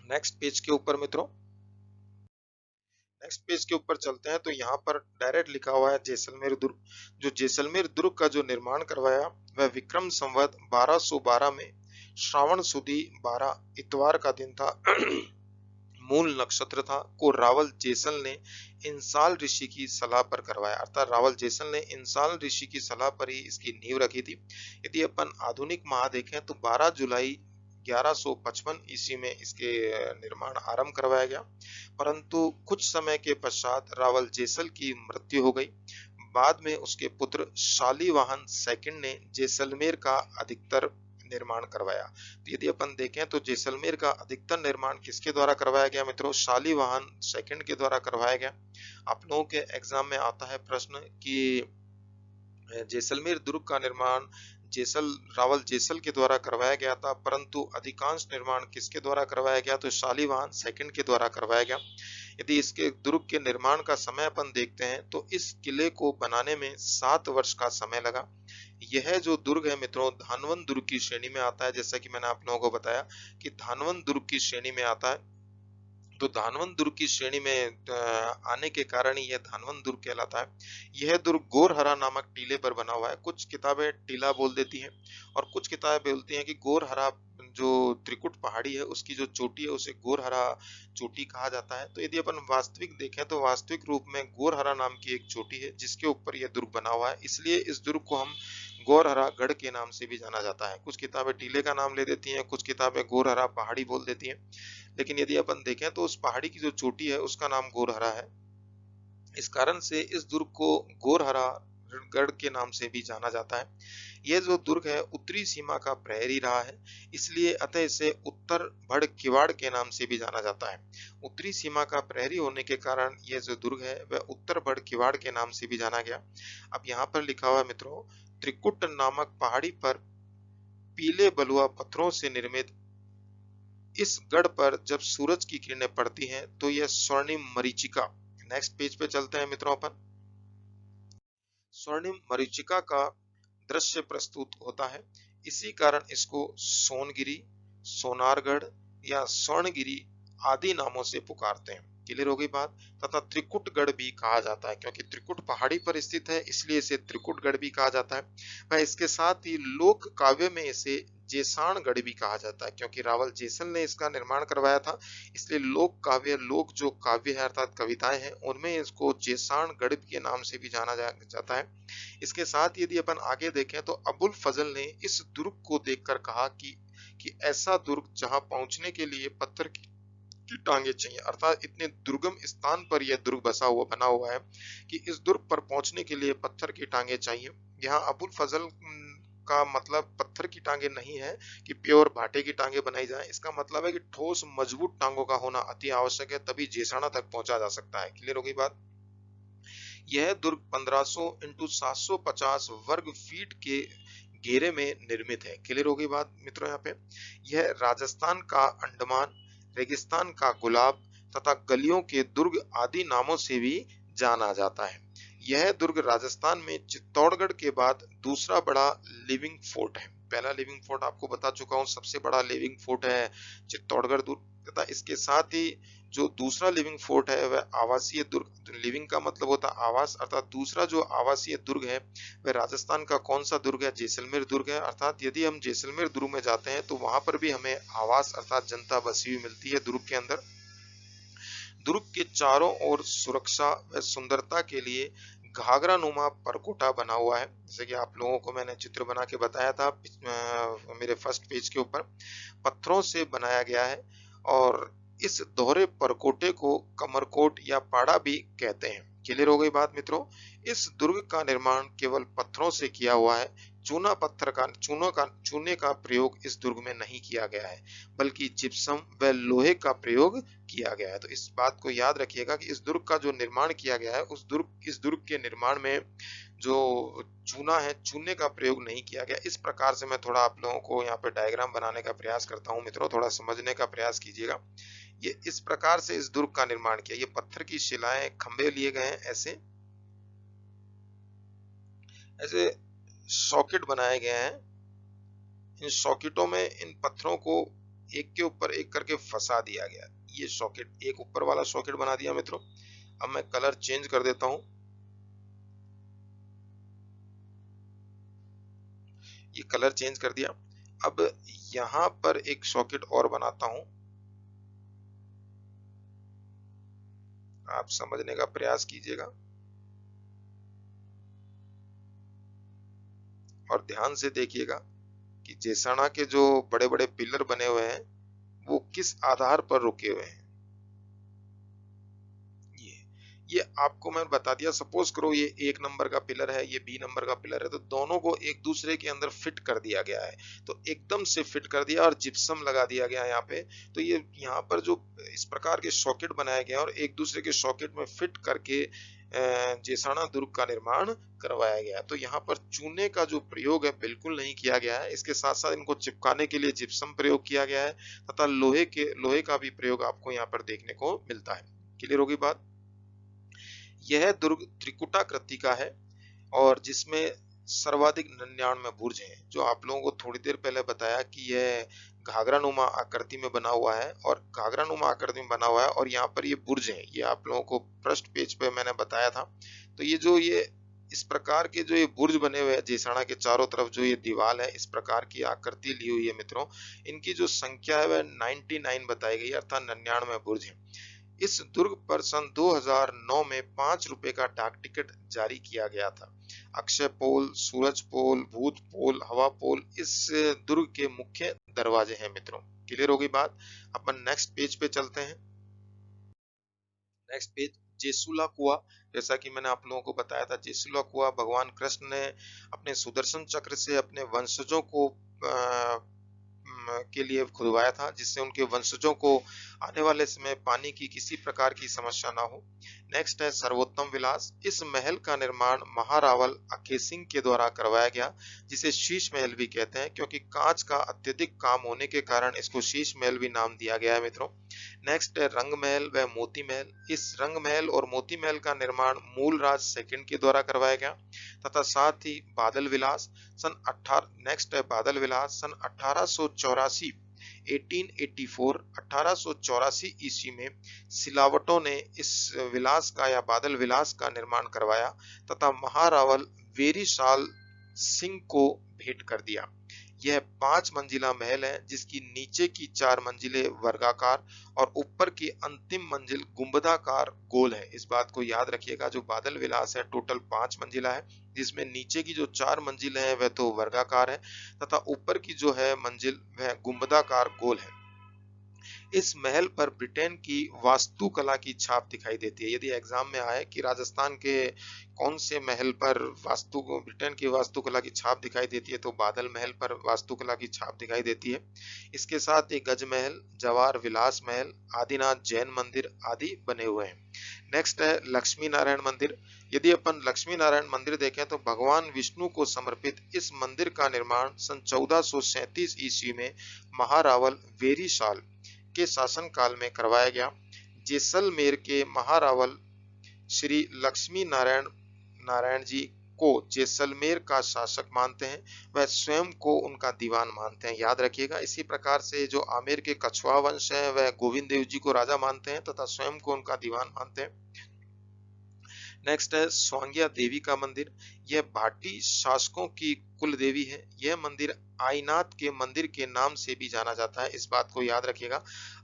नेक्स्ट पेज के ऊपर मित्रों। नेक्स्ट पेज के ऊपर चलते हैं तो यहाँ पर डायरेक्ट लिखा हुआ है जैसलमेर दुर्ग। जो जैसलमेर दुर्ग का जो निर्माण करवाया वह विक्रम संवत 1212 में श्रावण सुदी 12 इतवार का दिन था मूल नक्षत्र था को रावल जैसल ने इंसाल ऋषि की सलाह पर करवाया, अर्थात रावल जैसल ने इंसाल ऋषि की सलाह पर ही इसकी नींव रखी थी। यदि अपन आधुनिक माह देखें तो 12 जुलाई 1155 ईस्वी में इसके निर्माण आरंभ करवाया गया, परंतु कुछ समय के पश्चात रावल जैसल की मृत्यु हो गई। बाद में उसके पुत्र शालीवाहन सेकंड ने जैसलमेर का अधिकतर निर्माण करवाया। तो यदि अपन देखें तो जैसलमेर का अधिकतर निर्माण किसके द्वारा करवाया गया मित्रों? शालीवाहन सेकंड के द्वारा करवाया गया। आप लोगों के एग्जाम में आता है प्रश्न कि जैसलमेर दुर्ग का निर्माण रावल जैसल के द्वारा करवाया गया था, परंतु अधिकांश निर्माण किसके द्वारा करवाया गया? तो शालीवाहन सेकंड के द्वारा करवाया गया। यदि इसके दुर्ग के निर्माण का समय अपन देखते हैं तो इस किले को बनाने में 7 वर्ष का समय लगा। यह जो दुर्ग है मित्रों धानवंत दुर्ग की श्रेणी में आता है, जैसा कि मैंने आप लोगों को बताया कि धानवंत दुर्ग की श्रेणी में आता है। तो धानवंत दुर्ग की श्रेणी में आने के कारण ही यह धानवंत दुर्ग कहलाता है। यह दुर्ग गोरहरा नामक टीले पर बना हुआ है। कुछ किताबें टीला बोल देती हैं और कुछ किताबें बोलती हैं कि गोरहरा जो त्रिकुट पहाड़ी है उसकी जो चोटी है उसे गोरहरा चोटी कहा जाता है। तो यदि अपन वास्तविक देखें तो वास्तविक रूप में गोरहरा नाम की एक चोटी है जिसके ऊपर यह दुर्ग बना हुआ है, इसलिए इस दुर्ग को हम गोरहरा गढ़ के नाम से भी जाना जाता है। कुछ किताबें टीले का नाम ले देती हैं, कुछ किताबें गोरहरा पहाड़ी बोल देती हैं, लेकिन यदि अपन देखें तो उस पहाड़ी की जो चोटी है उसका नाम गोरहरा है। इस कारण से इस दुर्ग को गोरहरा गढ़ के नाम से भी जाना जाता है। यह जो दुर्ग है उत्तरी सीमा का प्रहरी रहा है, इसलिए अतः इसे उत्तर भड़ किवाड़ के नाम से भी जाना जाता है। उत्तरी सीमा का प्रहरी होने के कारण यह जो दुर्ग है वह उत्तर भड़ किवाड़ के नाम से भी जाना गया। अब यहाँ पर लिखा हुआ मित्रों त्रिकुट नामक पहाड़ी पर पीले बलुआ पत्थरों से निर्मित इस गढ़ पर जब सूरज की किरणें पड़ती हैं तो यह स्वर्णिम मरीचिका। नेक्स्ट पेज पे चलते हैं मित्रों अपन। स्वर्णिम मरीचिका का दृश्य प्रस्तुत होता है, इसी कारण इसको सोनगिरी, सोनारगढ़ या स्वर्णगिरी आदि नामों से पुकारते हैं। क्लियर हो गई बात। तथा त्रिकुटगढ़ भी कहा जाता है, क्योंकि त्रिकुट पहाड़ी पर स्थित है इसलिए इसे त्रिकुटगढ़ भी कहा जाता है। वह इसके साथ ही लोक काव्य में इसे जेसाणगढ़ भी कहा जाता है, क्योंकि रावल जैसल ने इसका निर्माण करवाया था, इसलिए लोक काव्य लोक जो काव्य है अर्थात कविताएं हैं उनमें इसको जेसाणगढ़ के नाम से भी जाना जाता है। इसके साथ यदि अपन आगे देखें तो अबुल फजल ने इस दुर्ग को देखकर कहा कि ऐसा दुर्ग जहां पहुंचने के लिए पत्थर की टांगे चाहिए। अर्थात इतने दुर्गम स्थान पर यह दुर्ग बना हुआ है कि इस दुर्ग पर पहुंचने के लिए पत्थर की टांगे चाहिए। यहाँ अबुल फजल का मतलब पत्थर की टांगे नहीं है कि प्योर भाटे की टांगे बनाई जाए। इसका मतलब है कि ठोस मजबूत टांगों का होना अति आवश्यक है, तभी जेसाणा तक पहुंचा जा सकता है। क्लियर हो गई बात। यह दुर्ग 1500 इंटू 750 वर्ग फीट के घेरे में निर्मित है। क्लियर हो गई बात मित्रों। यहाँ पे यह राजस्थान का अंडमान, रेगिस्तान का गुलाब तथा गलियों के दुर्ग आदि नामों से भी जाना जाता है। यह दुर्ग राजस्थान में चित्तौड़गढ़ के बाद दूसरा बड़ा लिविंग फोर्ट है। पहला लिविंग फोर्ट आपको बता चुका हूं, सबसे बड़ा लिविंग फोर्ट है चित्तौड़गढ़ दुर्ग तथा इसके साथ ही जो दूसरा लिविंग फोर्ट है वह आवासीय दुर्ग। लिविंग का मतलब होता है आवास, अर्थात दूसरा जो आवासीय दुर्ग है वह राजस्थान का कौन सा दुर्ग है? जैसलमेर दुर्ग है। अर्थात यदि हम जैसलमेर दुर्ग में जाते हैं तो वहां पर भी हमें आवास अर्थात जनता बसी हुई मिलती है दुर्ग के अंदर। दुर्ग के चारों ओर सुरक्षा व सुंदरता के लिए घाघरा नुमा परकोटा बना हुआ है। जैसे कि आप लोगों को मैंने चित्र बना के बताया था मेरे फर्स्ट पेज के ऊपर, पत्थरों से बनाया गया है और इस दोहरे परकोटे को कमरकोट या पाड़ा भी कहते हैं। क्लियर हो गई बात मित्रों। इस दुर्ग का निर्माण केवल पत्थरों से किया हुआ है। चूने का प्रयोग इस दुर्ग में नहीं किया गया है, बल्कि जिप्सम व लोहे का प्रयोग किया गया है। तो इस बात को याद रखिएगा कि इस दुर्ग का जो निर्माण किया गया है इस दुर्ग के निर्माण में जो चूना है, चूने का प्रयोग नहीं किया गया। इस प्रकार से मैं थोड़ा आप लोगों को यहाँ पे डायग्राम बनाने का प्रयास करता हूँ मित्रों, थोड़ा समझने का प्रयास कीजिएगा। ये इस प्रकार से इस दुर्ग का निर्माण किया। ये पत्थर की शिलाएं, खंभे लिए गए हैं, ऐसे ऐसे सॉकेट बनाए गए हैं। इन सॉकेटों में इन पत्थरों को एक के ऊपर एक करके फंसा दिया गया। ये सॉकेट, एक ऊपर वाला सॉकेट बना दिया मित्रों। अब मैं कलर चेंज कर देता हूं। ये कलर चेंज कर दिया। अब यहां पर एक सॉकेट और बनाता हूं, आप समझने का प्रयास कीजिएगा और ध्यान से देखिएगा कि जेसाणा के जो बड़े बड़े पिलर बने हुए हैं वो किस आधार पर रुके हुए हैं। ये आपको मैं बता दिया। सपोज करो ये 1 नंबर का पिलर है, ये B नंबर का पिलर है, तो दोनों को एक दूसरे के अंदर फिट कर दिया गया है। तो एकदम से फिट कर दिया और जिप्सम लगा दिया गया यहाँ पे। तो ये यहाँ पर जो इस प्रकार के सॉकेट बनाए गए और एक दूसरे के सॉकेट में फिट करके जेसाणा दुर्ग का निर्माण करवाया गया। तो यहाँ पर चूने का जो प्रयोग है बिल्कुल नहीं किया गया है। इसके साथ साथ इनको चिपकाने के लिए जिप्सम प्रयोग किया गया है तथा लोहे का भी प्रयोग आपको यहाँ पर देखने को मिलता है। क्लियर होगी बात। यह दुर्ग त्रिकुटाकृति का है और जिसमें सर्वाधिक 99 बुर्ज हैं। जो आप लोगों को थोड़ी देर पहले बताया कि यह घाघरा नुमा आकृति में बना हुआ है और घाघरा नुमा आकृति में बना हुआ है और यहाँ पर ये बुर्ज है। ये आप लोगों को फर्स्ट पेज पे मैंने बताया था। तो ये इस प्रकार के जो ये बुर्ज बने हुए हैं जेसाणा के चारों तरफ, जो ये दीवार है इस प्रकार की आकृति ली हुई है मित्रों, इनकी जो संख्या है वह 99 बताई गई, अर्थात 99 बुर्ज है। इस दुर्ग पर सन 2009 में 5 रुपए का डाक टिकट जारी किया गया था। अक्षय पोल, सूरज पोल, भूत पोल, हवा पोल इस दुर्ग के मुख्य दरवाजे हैं मित्रों। क्लियर हो गई बात। अपन नेक्स्ट पेज पे चलते हैं। नेक्स्ट पेज जेसुला कुआ। जैसा कि मैंने आप लोगों को बताया था, जेसुला कुआ भगवान कृष्ण ने अपने सुदर्शन चक्र से अपने वंशजों को के लिए खुदवाया था, जिससे उनके वंशजों को आने वाले समय पानी की किसी प्रकार की समस्या ना हो। नेक्स्ट है सर्वोत्तम विलास। इस महल का निर्माण महारावल अकेसिंह के द्वारा करवाया गया, जिसे शीश महल भी कहते हैं, क्योंकि कांच का अत्यधिक काम होने के कारण इसको शीश महल भी नाम दिया गया है मित्रों। नेक्स्ट है रंग महल व मोती महल। इस रंग महल और मोती महल का निर्माण मूलराज सेकंड के द्वारा करवाया गया तथा साथ ही बादल विलास नेक्स्ट है बादल विलास सन 1884 1884 ईस्वी में सिलावटों ने इस विलास का या बादल विलास का निर्माण करवाया तथा महारावल वेरीशाल सिंह को भेंट कर दिया। यह 5 मंजिला महल है, जिसकी नीचे की 4 मंजिलें वर्गाकार और ऊपर की अंतिम मंजिल गुंबदाकार गोल है। इस बात को याद रखिएगा। जो बादल विलास है टोटल 5 मंजिला है, जिसमें नीचे की जो 4 मंजिलें हैं वह तो वर्गाकार है तथा ऊपर की जो है मंजिल वह गुंबदाकार गोल है। इस महल पर ब्रिटेन की वास्तुकला की छाप दिखाई देती है। यदि एग्जाम में आए कि राजस्थान के कौन से महल पर ब्रिटेन की वास्तुकला की छाप दिखाई देती है, तो बादल महल पर वास्तुकला की छाप दिखाई देती है। इसके साथ ही गज महल, जवाहर विलास महल, आदिनाथ जैन मंदिर आदि बने हुए हैं। नेक्स्ट है लक्ष्मी नारायण मंदिर। यदि अपन लक्ष्मी नारायण मंदिर देखें तो भगवान विष्णु को समर्पित इस मंदिर का निर्माण सन 1437 ईस्वी में महारावल वेरीशाल के शासन काल में करवाया गया। जैसलमेर के महारावल श्री लक्ष्मी नारायण जी को जैसलमेर का शासक मानते हैं, वह स्वयं को उनका दीवान मानते हैं। याद रखिएगा। इसी प्रकार से जो आमेर के कछवा वंश है वह गोविंद देव जी को राजा मानते हैं तथा स्वयं को उनका दीवान मानते हैं। नेक्स्ट है स्वांग्या देवी का मंदिर। यह भाटी शासकों की कुल देवी है। यह मंदिर आईनाथ के मंदिर के नाम से भी जाना जाता है। इस बात को याद रखिएगा।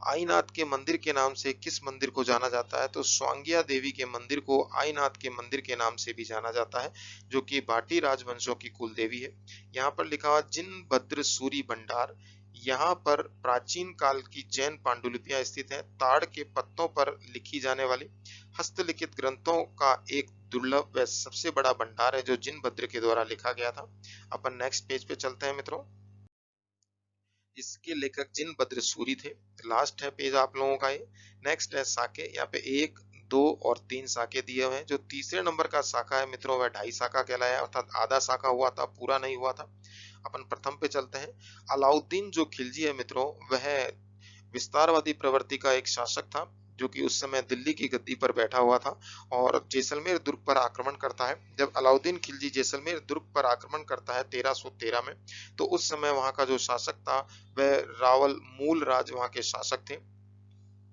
आईनाथ के मंदिर के नाम से किस मंदिर को जाना जाता है, तो स्वांग्या देवी के मंदिर को आईनाथ के मंदिर के नाम से भी जाना जाता है, जो कि भाटी राजवंशों की कुल देवी है। यहाँ पर लिखा हुआ जिनभद्र सूरी भंडार। यहाँ पर प्राचीन काल की जैन पांडुलिपियां स्थित हैं। ताड़ के पत्तों पर लिखी जाने वाली हस्तलिखित ग्रंथों का एक दुर्लभ व सबसे बड़ा भंडार है, जो जिनभद्र के द्वारा लिखा गया था। अपन नेक्स्ट पेज पे चलते हैं मित्रों। इसके लेखक जिनभद्र सूरी थे। लास्ट है पेज आप लोगों का ये। नेक्स्ट है साके। यहाँ पे 1, 2 और 3 साके दिए हुए हैं। जो तीसरे नंबर का साका है मित्रों वह 2.5 साका कहलाया, अर्थात आधा साका हुआ था, पूरा नहीं हुआ था। अपन प्रथम पे चलते हैं। अलाउद्दीन जो खिलजी है मित्रों, वह विस्तारवादी प्रवृत्ति का एक शासक था, जो कि उस समय दिल्ली की गद्दी पर बैठा हुआ था और जैसलमेर दुर्ग पर आक्रमण करता है। जब अलाउद्दीन खिलजी जैसलमेर दुर्ग पर आक्रमण करता है 1313 में, तो उस समय वहां का जो शासक था वह रावल मूल राज वहां के शासक थे।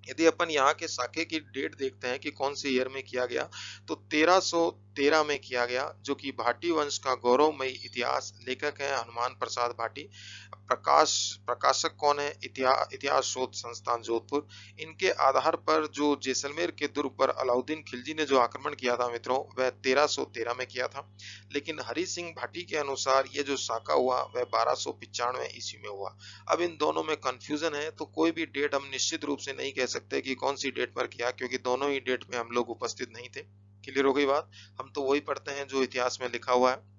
यदि अपन यहाँ के साके की डेट देखते हैं कि कौन से ईयर में किया गया, तो 1313 में किया गया, जो कि भाटी वंश का गौरवमयी इतिहास। लेखक है हनुमान प्रसाद भाटी। प्रकाशक कौन है, इतिहास शोध संस्थान जोधपुर। इनके आधार पर जो जैसलमेर के दुर्ग पर अलाउद्दीन खिलजी ने जो आक्रमण किया था मित्रों, वह 1313 में किया था। लेकिन हरि सिंह भाटी के अनुसार ये जो साका हुआ वह 1295 ईस्वी में हुआ। अब इन दोनों में कंफ्यूजन है, तो कोई भी डेट हम निश्चित रूप से नहीं कह सकते कि कौन सी डेट पर किया, क्योंकि दोनों ही डेट में हम लोग उपस्थित नहीं थे। क्लियर हो गई बात। हम तो वही पढ़ते हैं जो इतिहास में लिखा हुआ है।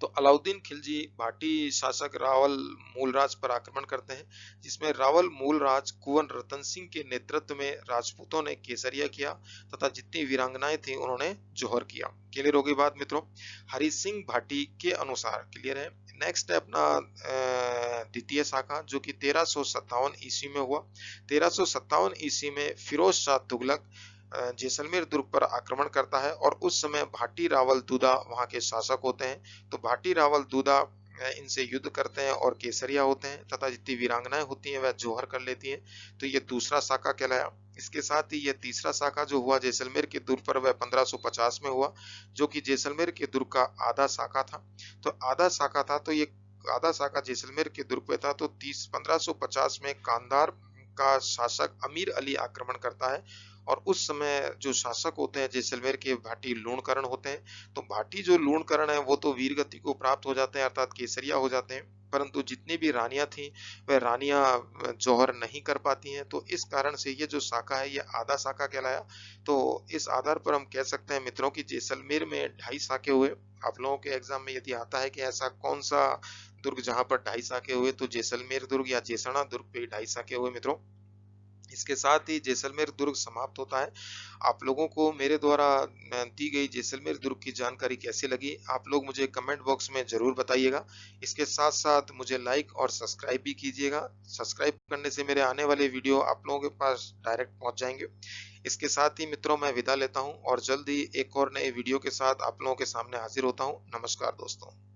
तो अलाउद्दीन खिलजी भाटी शासक रावल मूलराज पर आक्रमण करते हैं, जिसमें रावल मूलराज कुंवर रतन सिंह के नेतृत्व में राजपूतों ने केसरिया किया तथा जितनी वीरांगनाएं थी उन्होंने जौहर किया। क्लियर हो गई बात मित्रों। हरि सिंह भाटी के अनुसार। क्लियर है। नेक्स्ट है अपना द्वितीय शाखा, जो कि 1357 ईस्वी में हुआ। 1357 ईस्वी में फिरोज शाह तुगलक जैसलमेर दुर्ग पर आक्रमण करता है और उस समय भाटी रावल दूदा वहां के शासक होते हैं। तो भाटी रावल दूदा इनसे युद्ध करते हैं और केसरिया होते हैं तथा जितनी वीरांगनाएं होती हैं वह जौहर कर लेती हैं। तो ये दूसरा शाखा कहलाया। इसके साथ ही यह तीसरा शाखा जो हुआ जैसलमेर के दुर्ग पर, वह 1550 में हुआ, जो कि जैसलमेर के दुर्ग का आधा शाखा था। तो आधा शाखा था, तो ये आधा शाखा जैसलमेर के दुर्ग पे था। तो 1550 में कांधार का शासक अमीर अली आक्रमण करता है और उस समय जो शासक होते हैं जैसलमेर के भाटी लूणकरण होते हैं। तो भाटी जो लूणकरण है वो तो वीर गति को प्राप्त हो जाते हैं, अर्थात केसरिया हो जाते हैं, परंतु जितनी भी रानियां थी वह रानियां जौहर नहीं कर पाती हैं। तो इस कारण से ये जो शाखा है ये आधा शाखा कहलाया। तो इस आधार पर हम कह सकते हैं मित्रों कि जैसलमेर में 2.5 शाखे हुए। आप लोगों के एग्जाम में यदि आता है कि ऐसा कौन सा दुर्ग जहां पर 2.5 शाखे हुए, तो जैसलमेर दुर्ग या जैसलना दुर्ग पे 2.5 शाखे हुए मित्रों। इसके साथ ही जैसलमेर दुर्ग समाप्त होता है। आप लोगों को मेरे द्वारा दी गई जैसलमेर दुर्ग की जानकारी कैसी लगी, आप लोग मुझे कमेंट बॉक्स में जरूर बताइएगा। इसके साथ साथ मुझे लाइक और सब्सक्राइब भी कीजिएगा। सब्सक्राइब करने से मेरे आने वाले वीडियो आप लोगों के पास डायरेक्ट पहुंच जाएंगे। इसके साथ ही मित्रों मैं विदा लेता हूं और जल्द ही एक और नए वीडियो के साथ आप लोगों के सामने हाजिर होता हूं। नमस्कार दोस्तों।